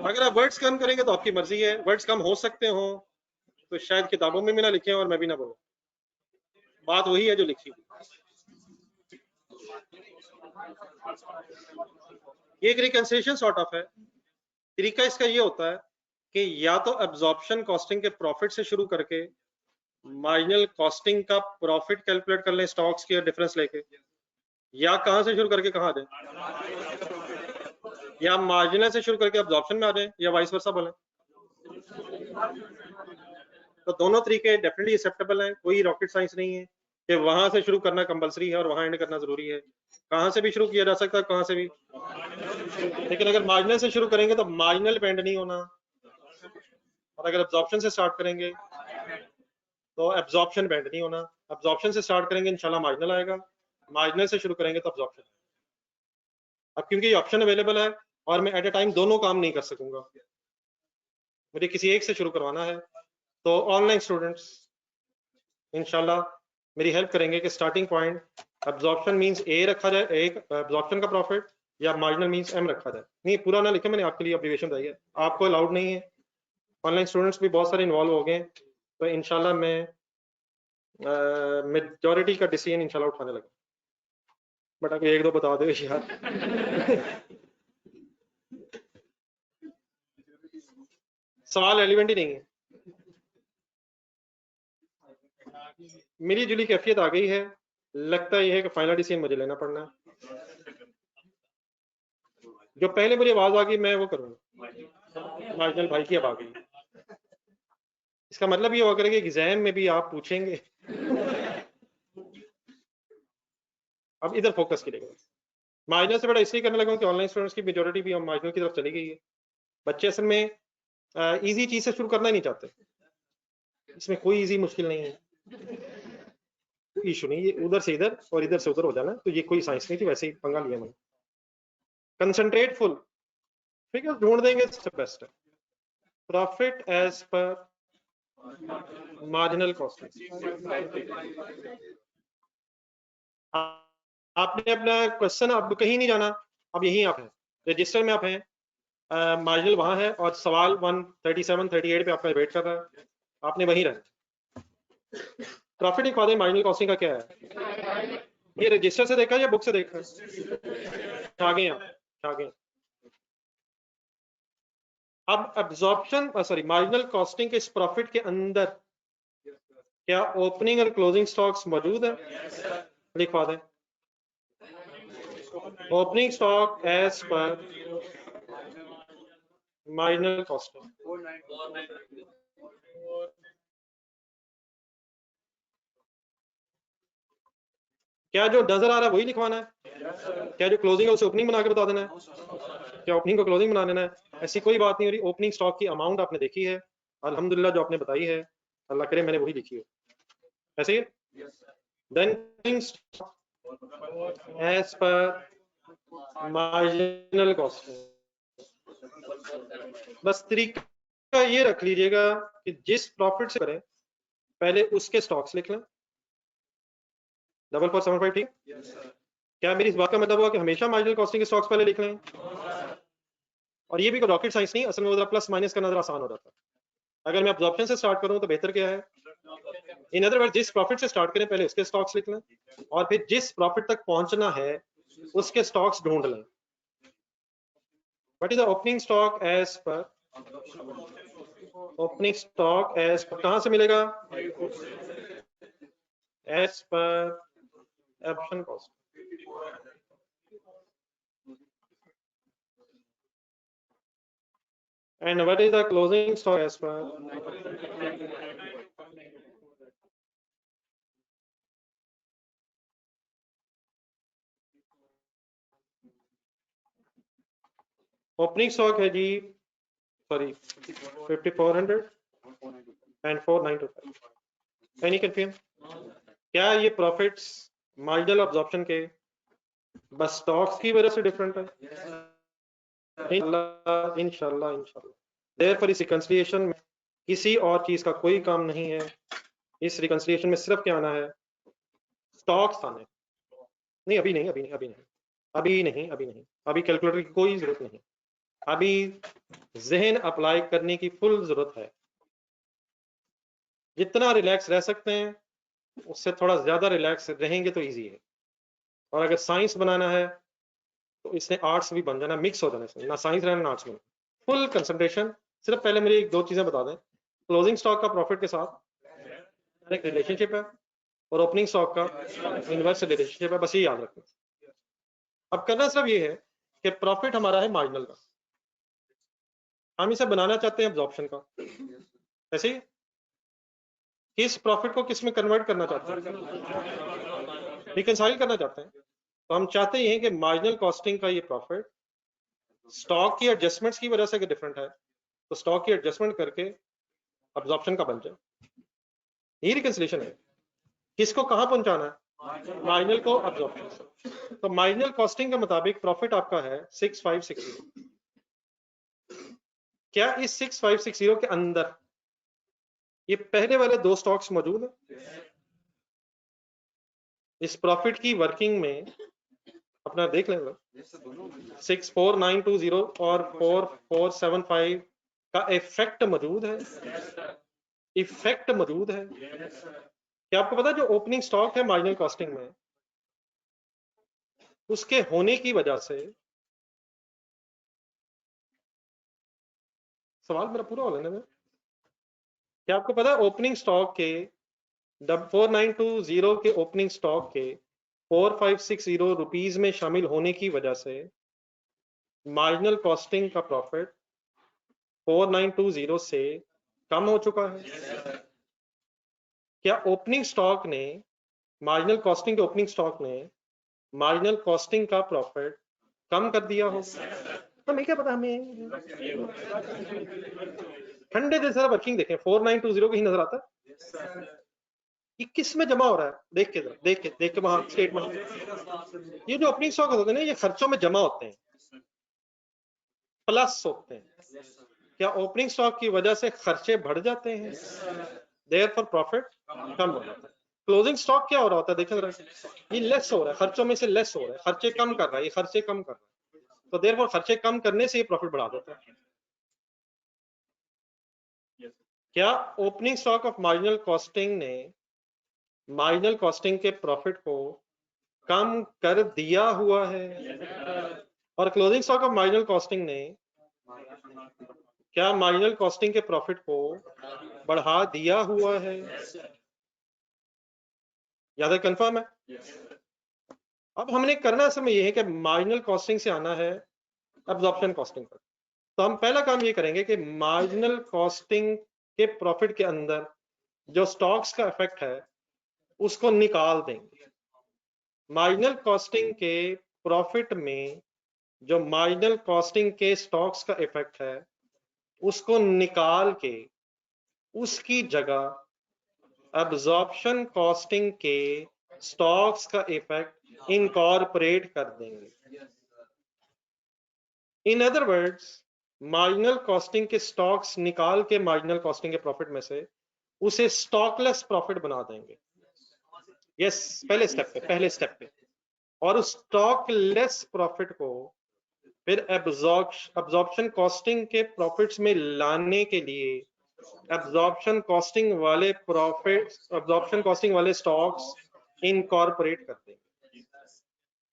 अगर आप वर्ड्स कम करेंगे तो आपकी मर्जी है, वर्ड्स कम हो सकते हो तो शायद किताबों में भी ना लिखे और मैं भी ना बोलूं, बात वही है जो लिखी। ये एक रिकंसिलिएशन सॉर्ट ऑफ है। तरीका इसका ये होता है कि या तो एब्जॉर्प्शन कॉस्टिंग के प्रॉफिट से शुरू करके मार्जिनल कॉस्टिंग का प्रॉफिट कैलकुलेट कर लें स्टॉक्स की डिफरेंस लेके, या कहां से शुरू करके कहां आ जाए, या मार्जिनल से शुरू करके एब्जॉर्प्शन में आ जाए, या वाइस वर्सा बोले। तो दोनों तरीके डेफिनेटली एक्सेप्टेबल हैं, कोई रॉकेट साइंस नहीं है कि वहां से शुरू करना कंपलसरी है और वहां एंड करना जरूरी है। कहां से भी शुरू किया जा सकता है, कहां से भी। लेकिन अगर मार्जिनल से शुरू करेंगे तो मार्जिनल बेंड नहीं होना, और अगर एब्जॉर्प्शन से स्टार्ट करेंगे तो एब्जॉर्प्शन बेंड नहीं होना। एब्जॉर्प्शन से स्टार्ट करेंगे इंशाल्लाह मार्जिनल आएगा, मार्जिनल से शुरू करेंगे तो एब्जॉर्प्शन। अब क्योंकि ये ऑप्शन अवेलेबल है और मैं एट ए टाइम दोनों काम नहीं कर सकूंगा, मुझे किसी एक से शुरू करवाना है, तो ऑनलाइन स्टूडेंट्स इंशाल्लाह मेरी हेल्प करेंगे कि स्टार्टिंग पॉइंट एब्जॉर्प्शन मींस ए रखा जाए, एक एब्जॉर्प्शन का प्रॉफिट, या मार्जिनल मींस एम रखा जाए। नहीं पूरा ना लिखे, मैंने आपके लिए एब्रीविएशन बताई है, आपको अलाउड नहीं है। ऑनलाइन स्टूडेंट्स भी बहुत सारे इन्वॉल्व हो गए, तो इंशाल्लाह मैं मेजॉरिटी का डिसीजन इंशाल्लाह उठाने लगा। बट अगर एक दो बता दो यार। सवाल रेलिवेंट ही नहीं है। मेरी जुली कैफियत आ गई है, लगता यह है कि फाइनल डिसीजन मुझे लेना पड़ना है। जो पहले मुझे आवाज आ गई मैं वो करूंगा, मार्जिनल भाई की अब आ गई। इसका मतलब ये होगा कि एग्जाम में भी आप पूछेंगे। अब इधर फोकस करेगा। मार्जिनल से बड़ा इसलिए करने लगा कि ऑनलाइन स्टूडेंट्स की मेजोरिटी भी मार्जिनल की तरफ चली गई है। बच्चे असल में इजी चीज से शुरू करना ही नहीं चाहते, इसमें कोई इजी मुश्किल नहीं है, कोई इशू नहीं, ये उधर से इधर और इधर से उधर हो जाना, तो ये कोई साइंस नहीं थी, वैसे ही पंगा लिया मैंने। कंसंट्रेट फुल फिगर ढूंढ देंगे सबसे बेस्ट है। Profit as per marginal costing. आपने अपना क्वेश्चन, अब कहीं नहीं जाना, अब यहीं आप हैं, रजिस्टर में आप हैं, मार्जिनल वहां है और सवाल 137 38 पे आपका वेट कर रहा है, आपने वहीं रहना। प्रॉफिट इक्वालिटी मार्जिनल कॉस्टिंग का क्या है, ये रजिस्टर से देखा या बुक से देखा, आगे आगे। अब एब्जॉर्प्शन सॉरी मार्जिनल कॉस्टिंग के इस प्रॉफिट के अंदर क्या ओपनिंग और क्लोजिंग स्टॉक्स मौजूद है, लिखवा दें। Opening stock as per marginal costing, क्या जो नजर आ रहा है वही लिखवाना है, क्या जो क्लोजिंग है उसे ओपनिंग बना के बता देना है, क्या ओपनिंग को क्लोजिंग बना देना है, ऐसी कोई बात नहीं हो रही। ओपनिंग स्टॉक की अमाउंट आपने देखी है, अल्हम्दुलिल्लाह जो आपने बताई है, अल्लाह करे मैंने वही लिखी है, ऐसे ही। Then as per marginal costing, बस तरीका ये रख लीजिएगा कि जिस प्रॉफिट से करें पहले उसके स्टॉक्स लिख लें। 4475 ठीक। क्या मेरी इस बात का मतलब हुआ कि हमेशा मार्जिनल कॉस्टिंग के स्टॉक्स पहले लिख लें, और ये भी कोई रॉकेट साइंस नहीं, असल में प्लस माइनस करना जरा आसान हो जाता है। अगर मैं एब्जॉर्प्शन से स्टार्ट करूं तो बेहतर क्या है, इन अदर वर्ड जिस प्रॉफिट से स्टार्ट करें पहले उसके स्टॉक्स लिख लें, और फिर जिस प्रॉफिट तक पहुंचना है उसके स्टॉक्स ढूंढ लें। What is the opening stock as per, opening stock as per कहां से मिलेगा, as per absorption cost. And what is the closing stock as per? Opening stock है जी, सॉरी 5400 and 4925। Any confusion? क्या ये प्रॉफिट्स मार्जिनल अब्जॉर्प्शन के बस stocks की वजह से डिफरेंट है? इंशाल्लाह इंशाल्लाह इंशाल्लाह देयरफॉर इस रिकंसिलिएशन में किसी और चीज का कोई काम नहीं है। इस रिकंसिलिएशन में सिर्फ क्या आना है, स्टॉक्स आने। नहीं अभी नहीं, अभी नहीं, अभी नहीं, अभी नहीं, अभी नहीं, अभी कैलकुलेटर की कोई जरूरत नहीं, अभी जहन अप्लाई करने की फुल जरूरत है। जितना रिलैक्स रह सकते हैं उससे थोड़ा ज्यादा रिलैक्स रहेंगे तो इजी है। और अगर साइंस बनाना है तो इसने आर्ट्स भी बन जाना, मिक्स हो जाना इसमें, ना साइंस रहना ना आर्ट्स में, फुल कंसंट्रेशन। सिर्फ पहले मेरी एक दो चीजें बता दें, क्लोजिंग स्टॉक का प्रॉफिट के साथ एक रिलेशनशिप है और ओपनिंग स्टॉक का इनवर्स रिलेशनशिप है, बस ये याद रखना। अब करना सिर्फ ये है कि प्रॉफिट हमारा है मार्जिनल का, हम इसे बनाना चाहते हैं एब्जॉर्प्शन का, ऐसे ही किस प्रॉफिट को किस में कन्वर्ट करना चाहते हैं, रिकंसाइल करना चाहते हैं। तो हम चाहते हैं कि मार्जिनल कॉस्टिंग का ये प्रॉफिट स्टॉक की एडजस्टमेंट्स की वजह से डिफरेंट है, तो स्टॉक की एडजस्टमेंट करके अब्जॉर्प्शन का बन जाए, ये रिकंसिलिएशन है। किसको कहां पहुंचाना है, मार्जिनल को अब्जॉर्प्शन। तो मार्जिनल कॉस्टिंग के मुताबिक प्रॉफिट आपका है 6560। क्या इस 6560 के अंदर ये पहले वाले दो स्टॉक्स मौजूद है? इस प्रॉफिट की वर्किंग में अपना देख लें, 64920 और 4475 का इफेक्ट मौजूद है, इफेक्ट मौजूद है। क्या आपको पता है जो ओपनिंग स्टॉक है मार्जिनल कॉस्टिंग में, उसके होने की वजह से, सवाल मेरा पूरा हो लेने में, क्या आपको पता है ओपनिंग स्टॉक के 4920 के ओपनिंग स्टॉक के 4560 रुपीज में शामिल होने की वजह से मार्जिनल कॉस्टिंग का प्रॉफिट 4920 से कम हो चुका है। क्या ओपनिंग स्टॉक ने, मार्जिनल कॉस्टिंग के ओपनिंग स्टॉक ने मार्जिनल कॉस्टिंग का प्रॉफिट कम कर दिया हो? हमें क्या पता, हमें ठंडे दिल से वर्किंग देखें, 4920 को ही नजर आता है ये किस में जमा हो रहा है, देख के जरा, देख के वहां स्टेटमेंट। ये जो ओपनिंग स्टॉक होते हैं ना, ये खर्चों में जमा होते हैं, प्लस होते हैं। क्या ओपनिंग स्टॉक की वजह से खर्चे बढ़ जाते हैं, देयरफॉर प्रॉफिट कम हो जाता है। क्लोजिंग स्टॉक क्या हो रहा होता है, देखा जरा, ये लेस हो रहा है, खर्चों में से लेस हो रहा है, खर्चे कम कर रहा है, ये खर्चे कम कर रहा है, तो देयरफॉर खर्चे कम करने से ये प्रॉफिट बढ़ा देता है। क्या opening stock of marginal costing ने मार्जिनल कॉस्टिंग के प्रॉफिट को कम कर दिया हुआ है? और closing stock of marginal costing ने क्या मार्जिनल कॉस्टिंग के प्रॉफिट को बढ़ा दिया हुआ है? याद है, कंफर्म है? अब हमने करना समय यह है कि मार्जिनल कॉस्टिंग से आना है एब्जॉर्प्शन कॉस्टिंग पर। तो हम पहला काम ये करेंगे कि मार्जिनल कॉस्टिंग के प्रॉफिट के अंदर जो स्टॉक्स का इफेक्ट है उसको निकाल देंगे। मार्जिनल कॉस्टिंग के प्रॉफिट में जो मार्जिनल कॉस्टिंग के स्टॉक्स का इफेक्ट है उसको निकाल के उसकी जगह एब्जॉर्प्शन कॉस्टिंग के स्टॉक्स का इफेक्ट इनकॉर्पोरेट कर देंगे। In other words, marginal costing के स्टॉक्स निकाल के मार्जिनल कॉस्टिंग के प्रॉफिट में से उसे स्टॉकलेस प्रॉफिट बना देंगे। यस, पहले स्टेप पे और उस स्टॉकलेस प्रॉफिट को फिर एब्जॉर्प्शन कॉस्टिंग के प्रॉफिट्स में लाने के लिए एब्जॉर्प्शन कॉस्टिंग वाले प्रॉफिट्स, एब्जॉर्प्शन कॉस्टिंग वाले स्टॉक्स इनकॉर्पोरेट कर देंगे।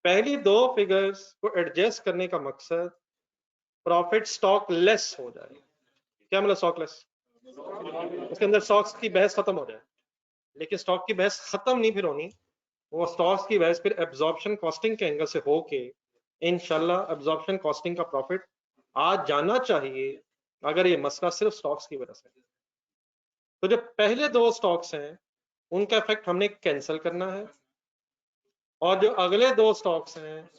पहली दो फिगर्स को एडजस्ट करने का मकसद प्रॉफिट स्टॉक लेस हो जाए। क्या मतलब स्टॉक लेस? उसके अंदर स्टॉक्स की बहस खत्म हो जाए, लेकिन स्टॉक की बहस खत्म नहीं फिर होनी, वो स्टॉक्स की बहस फिर एब्जॉर्प्शन कॉस्टिंग के एंगल से होके इंशाल्लाह एब्जॉर्प्शन कॉस्टिंग का प्रॉफिट आ जाना चाहिए, अगर ये मसला सिर्फ स्टॉक्स की वजह से। तो जो पहले दो स्टॉक्स हैं उनका इफेक्ट हमने कैंसिल करना है, और जो अगले दो स्टॉक्स हैं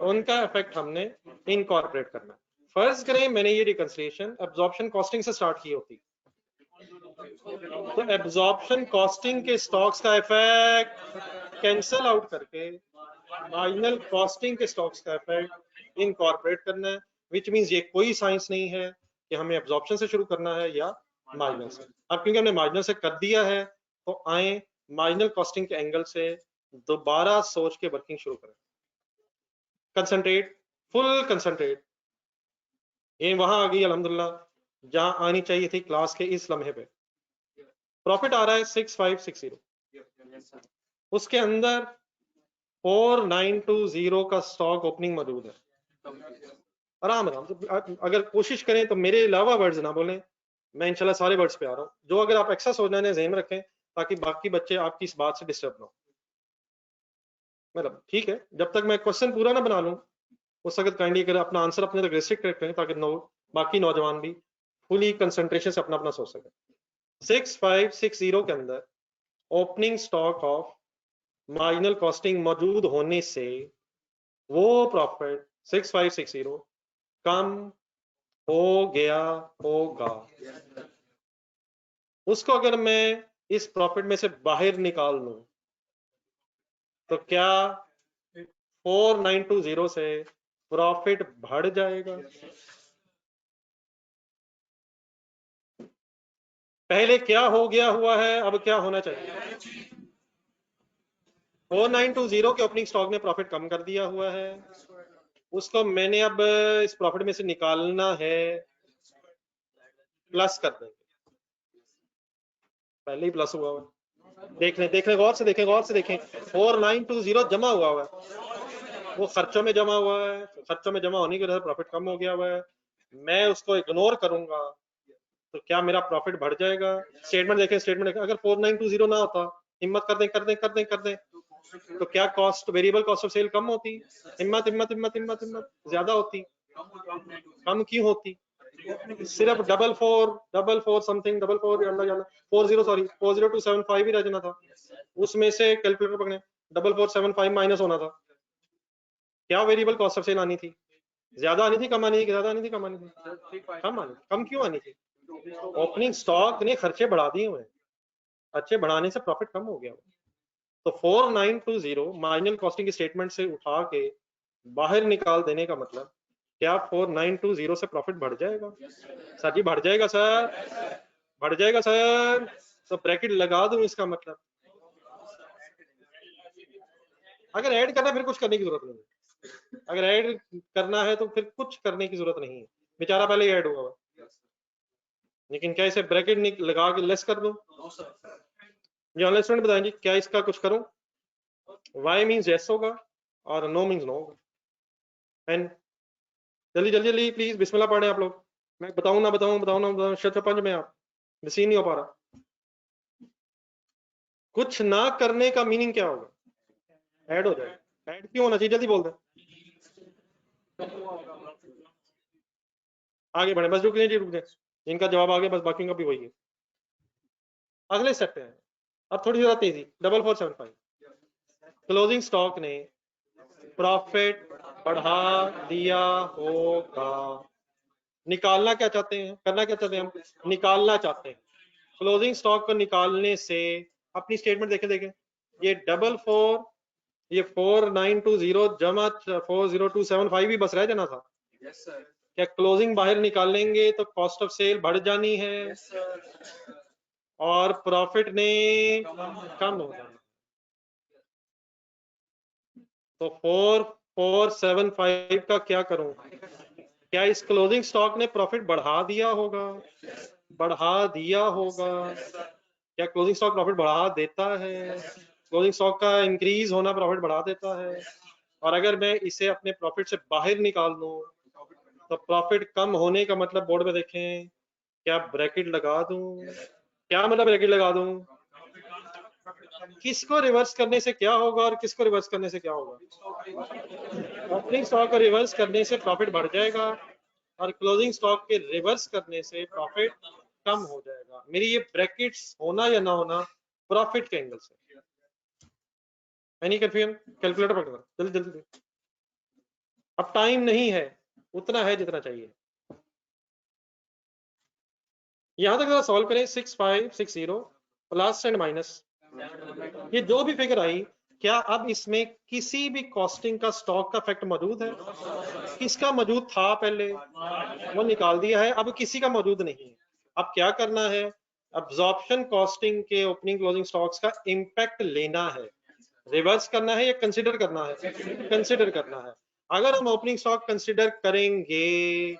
उनका इफेक्ट हमने इनकॉर्पोरेट करना है। फर्ज करें मैंने ये रिकंसिलिएशन एब्जॉर्प्शन कॉस्टिंग से स्टार्ट की होती, तो एब्जॉर्प्शन कॉस्टिंग के स्टॉक्स का इफेक्ट कैंसिल आउट करके मार्जिनल कॉस्टिंग के स्टॉक्स का इफेक्ट इनकॉर्पोरेट करना है, विच मींस ये कोई साइंस नहीं है, कि हमें एब्जॉर्प्शन से शुरू करना है या मार्जिनल से। अब क्योंकि हमने मार्जिनल से कर दिया है तो आए मार्जिनल कॉस्टिंग के एंगल से दोबारा सोच के वर्किंग शुरू करें। Concentrate, full concentrate. ये वहां आ गई अल्हम्दुलिल्लाह जहां आनी चाहिए थी क्लास के इस लम्हे पे। प्रॉफिट आ रहा है 6560, उसके अंदर 4920 का स्टॉक ओपनिंग मौजूद है। आराम आराम से अगर कोशिश करें तो मेरे अलावा वर्ड्स ना बोलें, मैं इंशाल्लाह सारे वर्ड्स पे आ रहा हूँ। जो अगर आप एक्सेस हो जाने ज़हन में रखें ताकि बाकी बच्चे आपकी इस बात से डिस्टर्ब ना हो। मतलब ठीक है, जब तक मैं क्वेश्चन पूरा ना बना लूँ उस वक्त काइंडली अगर अपना आंसर अपने तक रिस्ट्रिक्ट रखें ताकि बाकी नौजवान भी फुली कंसंट्रेशन से अपना अपना सोच सकें। 6560 के अंदर opening stock of marginal costing मौजूद होने से वो प्रॉफिट 6560 कम हो गया होगा। उसको अगर मैं इस प्रॉफिट में से बाहर निकाल लूं तो क्या 4920 से प्रॉफिट बढ़ जाएगा? पहले क्या हो गया हुआ है, अब क्या होना चाहिए? 4920 के ओपनिंग स्टॉक ने प्रॉफिट कम कर दिया हुआ है, उसको मैंने अब इस प्रॉफिट में से निकालना है, प्लस कर देंगे। पहले ही प्लस हुआ हुआ, देखें गौर से देखें 4920 जमा हुआ हुआ है, वो खर्चों में जमा हुआ है, खर्चों में जमा होने की वजह से प्रॉफिट कम हो गया हुआ है। मैं उसको इग्नोर करूंगा तो क्या मेरा प्रॉफिट बढ़ जाएगा? स्टेटमेंट देखें, अगर 4920 ना होता, हिम्मत कर दें तो क्या cost, variable cost of sale कम होती? हिम्मत ज्यादा होती? कम क्यों होती? सिर्फ double four something, double four 4027 ही रह जाना था, उसमें से कैलकुलेटर पकड़े 4475 माइनस होना था। क्या वेरिएबल कॉस्ट ऑफ सेल आनी थी? ज्यादा आनी थी, कम आनी थी? ज्यादा आनी थी, कम आनी थी? कम क्यों आनी थी? ओपनिंग स्टॉक ने खर्चे बढ़ा दिए हुए, खर्चे बढ़ाने से प्रॉफिट कम हो गया। तो 4920 मार्जिनल कॉस्टिंग की स्टेटमेंट से उठा के बाहर निकाल देने का मतलब क्या 4920 से प्रॉफिट बढ़ जाएगा? सर जी बढ़ जाएगा सर, बढ़ जाएगा सर, तो ब्रैकेट लगा दूं इसका मतलब? अगर ऐड करना फिर कुछ करने की जरूरत नहीं है, अगर ऐड करना है तो फिर कुछ करने की जरूरत नहीं है, बेचारा पहले ही ऐड हुआ हुआ। लेकिन क्या इसे ब्रैकेट लगा के लेस कर दूं? जी ऑनलाइन स्टूडेंट बताएं जी, क्या इसका कुछ करूं? वाई मीन्स यस होगा और नो मीन्स नो होगा। एंड जल्दी जल्दी जल्दी प्लीज बिस्मिल्लाह पढ़ें आप लोग। मैं बताऊं शतरपंच में आप नसीब नहीं हो पा रहा। कुछ ना करने का मीनिंग क्या होगा? ऐड हो जाए। ऐड क्यों होना चाहिए? जल्दी बोल दें, आगे बढ़े, बस रुक जाए, इनका जवाब आ गया, बस बाकी का भी वही है। अगले स्टेप पे है, अब थोड़ी ज्यादा तेजी। 4475 क्लोजिंग स्टॉक ने प्रॉफिट बढ़ा दिया होगा। निकालना क्या चाहते हैं, करना क्या चाहते हैं हम? निकालना चाहते हैं। क्लोजिंग स्टॉक को निकालने से अपनी स्टेटमेंट देखें, ये 44, ये 4920 जमा 40275 भी बस रह जाना था। क्या क्लोजिंग बाहर निकालेंगे तो कॉस्ट ऑफ सेल बढ़ जानी है और प्रॉफिट ने कम हो जाना। तो 4475 का क्या करूं? क्या इस क्लोजिंग स्टॉक ने प्रॉफिट बढ़ा दिया होगा? बढ़ा दिया होगा। क्या क्लोजिंग स्टॉक प्रॉफिट बढ़ा देता है? क्लोजिंग स्टॉक का इंक्रीज होना प्रॉफिट बढ़ा देता है। और अगर मैं इसे अपने प्रॉफिट से बाहर निकाल दूं तो प्रॉफिट कम होने का मतलब बोर्ड में देखें, क्या ब्रैकेट लगा दूं? क्या मतलब ब्रैकेट लगा दूं? किसको रिवर्स करने से क्या होगा और किसको रिवर्स करने से क्या होगा? ओपनिंग स्टॉक को रिवर्स करने से प्रॉफिट बढ़ जाएगा और क्लोजिंग स्टॉक के रिवर्स करने से प्रॉफिट कम हो जाएगा। मेरी ये ब्रैकेट्स होना या ना होना प्रॉफिट के एंगल से। Any confusion? कैलकुलेटर पकड़ना जल्दी जल्दी। अब टाइम नहीं है, उतना है जितना चाहिए। यहां तक जरा सॉल्व करें। 6560 प्लस एंड माइनस, ये जो भी फिगर आई क्या अब इसमें किसी भी कॉस्टिंग का स्टॉक का इफेक्ट मौजूद है? किसका मौजूद था पहले, वो निकाल दिया है, अब किसी का मौजूद नहीं है। अब क्या करना है, अब्जॉर्प्शन कॉस्टिंग के ओपनिंग क्लोजिंग स्टॉक्स का इंपैक्ट लेना है, रिवर्स करना है या कंसिडर करना है? कंसिडर करना है। अगर हम ओपनिंग स्टॉक कंसिडर करेंगे,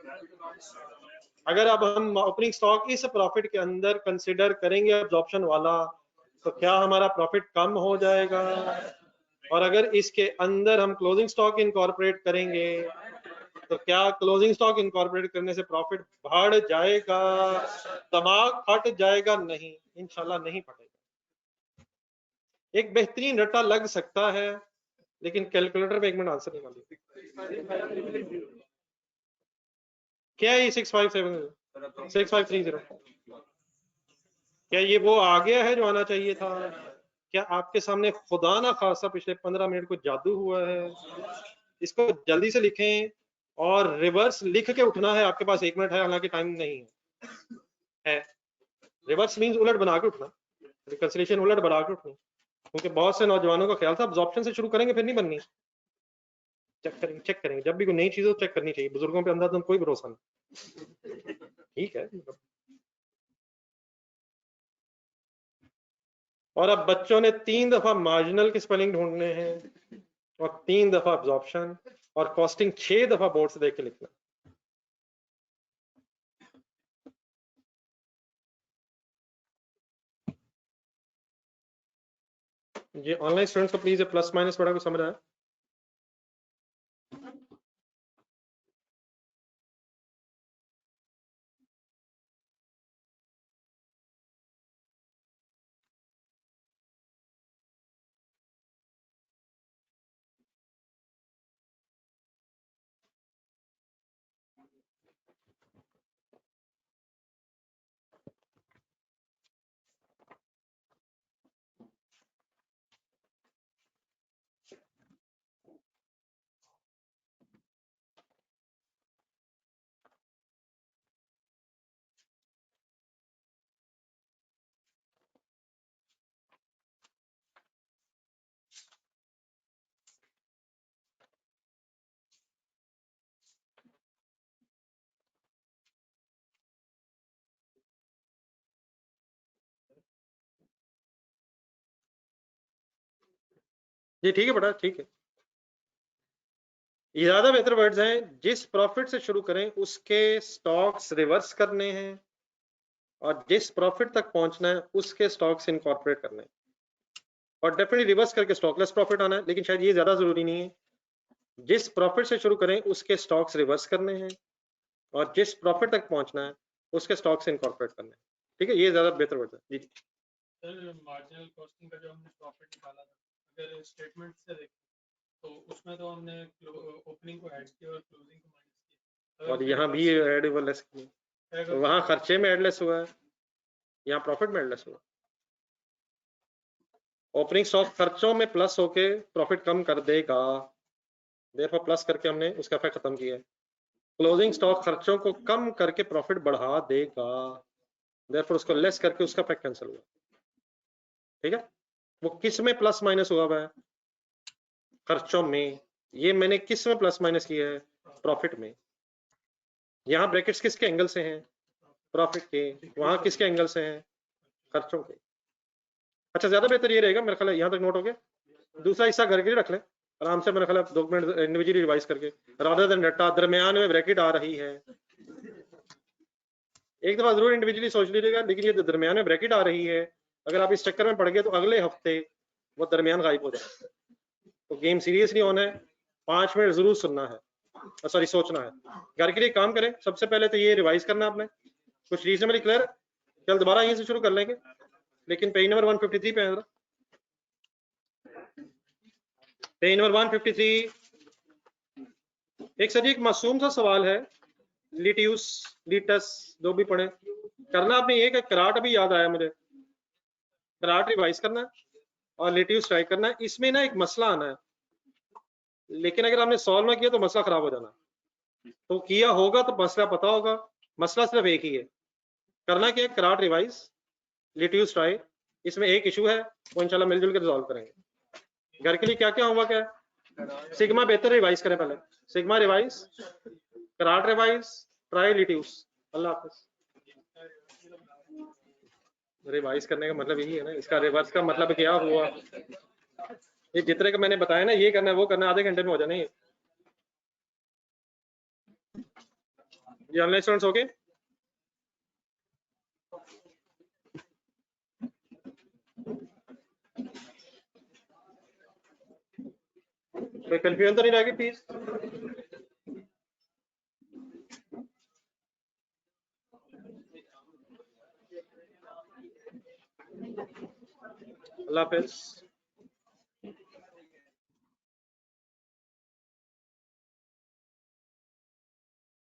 अगर अब हम ओपनिंग स्टॉक इस प्रॉफिट के अंदर कंसिडर करेंगे अब्जॉर्प्शन वाला, तो क्या हमारा प्रॉफिट कम हो जाएगा? और अगर इसके अंदर हम क्लोजिंग स्टॉक इनकॉर्पोरेट करेंगे, तो क्या क्लोजिंग स्टॉक इनकॉर्पोरेट करने से प्रॉफिट बढ़ जाएगा, दिमाग फट जाएगा? नहीं, इंशाल्लाह नहीं फटेगा। एक बेहतरीन रट्टा लग सकता है, लेकिन कैलकुलेटर में 1 मिनट आंसर निकालिए। क्या है ये 6530? क्या ये वो आ गया है जो आना चाहिए था? क्या आपके सामने खुदा ना खासा पिछले 15 मिनट को जादू हुआ है? इसको जल्दी से लिखें और रिवर्स लिख के उठना है। आपके पास 1 मिनट है, हालांकि टाइम नहीं है। रिवर्स मींस उलट बना के उठना, रिकंसिलिएशन उलट बना के उठना, क्योंकि बहुत से नौजवानों का ख्याल था अब्जॉर्प्शन से शुरू करेंगे फिर नहीं बननी। चेक करेंगे जब भी कोई नई चीज हो चेक करनी चाहिए। बुजुर्गों पे अंदाज कोई भरोसा नहीं, ठीक है। और अब बच्चों ने 3 दफा मार्जिनल के स्पेलिंग ढूंढने हैं और 3 दफा अब्जॉर्प्शन और कॉस्टिंग 6 दफा बोर्ड से देख के लिखना। ये ऑनलाइन स्टूडेंट्स को प्लीज प्लस माइनस पढ़ा को समझ आया? जी ठीक है बेटा, ठीक है। ये ज्यादा बेहतर वर्ड्स हैं। जिस प्रॉफिट से शुरू करें उसके स्टॉक्स रिवर्स करने हैं और जिस प्रॉफिट तक पहुंचना है उसके स्टॉक्स इनकॉर्पोरेट करने हैं, और डेफिनेटली रिवर्स करके स्टॉकलेस प्रॉफिट आना है, लेकिन शायद ये ज्यादा जरूरी नहीं है। जिस प्रॉफिट से शुरू करें उसके स्टॉक्स रिवर्स करने हैं और जिस प्रॉफिट तक पहुंचना है उसके स्टॉक्स इनकॉर्पोरेट करने हैं। ठीक है, ये ज्यादा बेहतर वर्ड है। जी सर, मार्जिनल कॉस्टिंग का जो हमने प्रॉफिट निकाला था, अगर स्टेटमेंट से देखें तो उसमें तो हमने ओपनिंग को ऐड किया और क्लोजिंग को माइनस किया। और यहाँ भी ऐड व लेस किया, तो वहाँ खर्चे में ऐड लेस हुआ है, यहाँ प्रॉफिट में ऐड लेस हुआ। ओपनिंग स्टॉक खर्चों में प्लस होके प्रॉफिट कम कर देगा, देयरफॉर प्लस करके हमने उसका इफेक्ट खत्म किया है। क्लोजिंग स्टॉक खर्चों को कम करके प्रॉफिट बढ़ा देगा, देयरफॉर उसको लेस करके उसका इफेक्ट कैंसिल हुआ। ठीक है, वो किस में प्लस माइनस हुआ है? खर्चों में। ये मैंने किस में प्लस माइनस किया है? प्रॉफिट में। यहाँ ब्रैकेट्स किसके एंगल से हैं? प्रॉफिट के। वहां किसके एंगल से हैं? खर्चों के। अच्छा, ज्यादा बेहतर ये रहेगा, मेरा ख्याल है यहाँ तक नोट हो गया। दूसरा हिस्सा घर के लिए रख लें आराम से, मेरा ख्याल है 2 मिनट इंडिविजुअली रिवाइज करके, रादर देन रट्टा दरमियान में ब्रैकेट आ रही है। एक दफा जरूर इंडिविजुअली सोच लीजिएगा, लेकिन ये दरमियान में ब्रैकेट आ रही है, अगर आप इस चक्कर में पड़ गए तो अगले हफ्ते वो दरमियान गायब हो जाए। तो गेम सीरियसली होना है, 5 मिनट जरूर सुनना है, सॉरी सोचना है। घर के लिए काम करें, सबसे पहले तो ये रिवाइज करना आपने कुछ रीजनेबली क्लियर। कल दोबारा यहीं से शुरू कर लेंगे, लेकिन पेज नंबर 153 पे है। Page number 153। एक सर जी एक मासूम सा सवाल है, लिटियस लिटस जो भी पढ़े, करना आपने ये कि कराट अभी याद आया मुझे, कराट रिवाइज करना है और लिटियस ट्राई करना है। इसमें ना एक मसला आना है, लेकिन अगर आपने सॉल्व ना किया तो मसला खराब हो जाना, तो किया होगा तो मसला पता होगा। मसला सिर्फ एक ही है, करना क्या है, कराट रिवाइज लिटियस ट्राई। इसमें एक इशू है, वो इंशाल्लाह मिलजुल के रिजॉल्व करेंगे। घर के लिए क्या क्या होमवर्क है? सिग्मा बेहतर रिवाइज करें पहले, सिग्मा रिवाइज, कराट रिवाइज, ट्राई लिट्यूस। अल्लाह हाफिज। रिवाइज करने का मतलब यही है ना, इसका रिवर्स का मतलब क्या हुआ? ये जितने का मैंने बताया ना, ये करना है वो करना है, आधे घंटे में हो जाना ये ऑनलाइन स्टूडेंट्स। ओके, कोई कंफ्यूजन तो नहीं रहेगी प्लीज? अल्लाह हाफिज।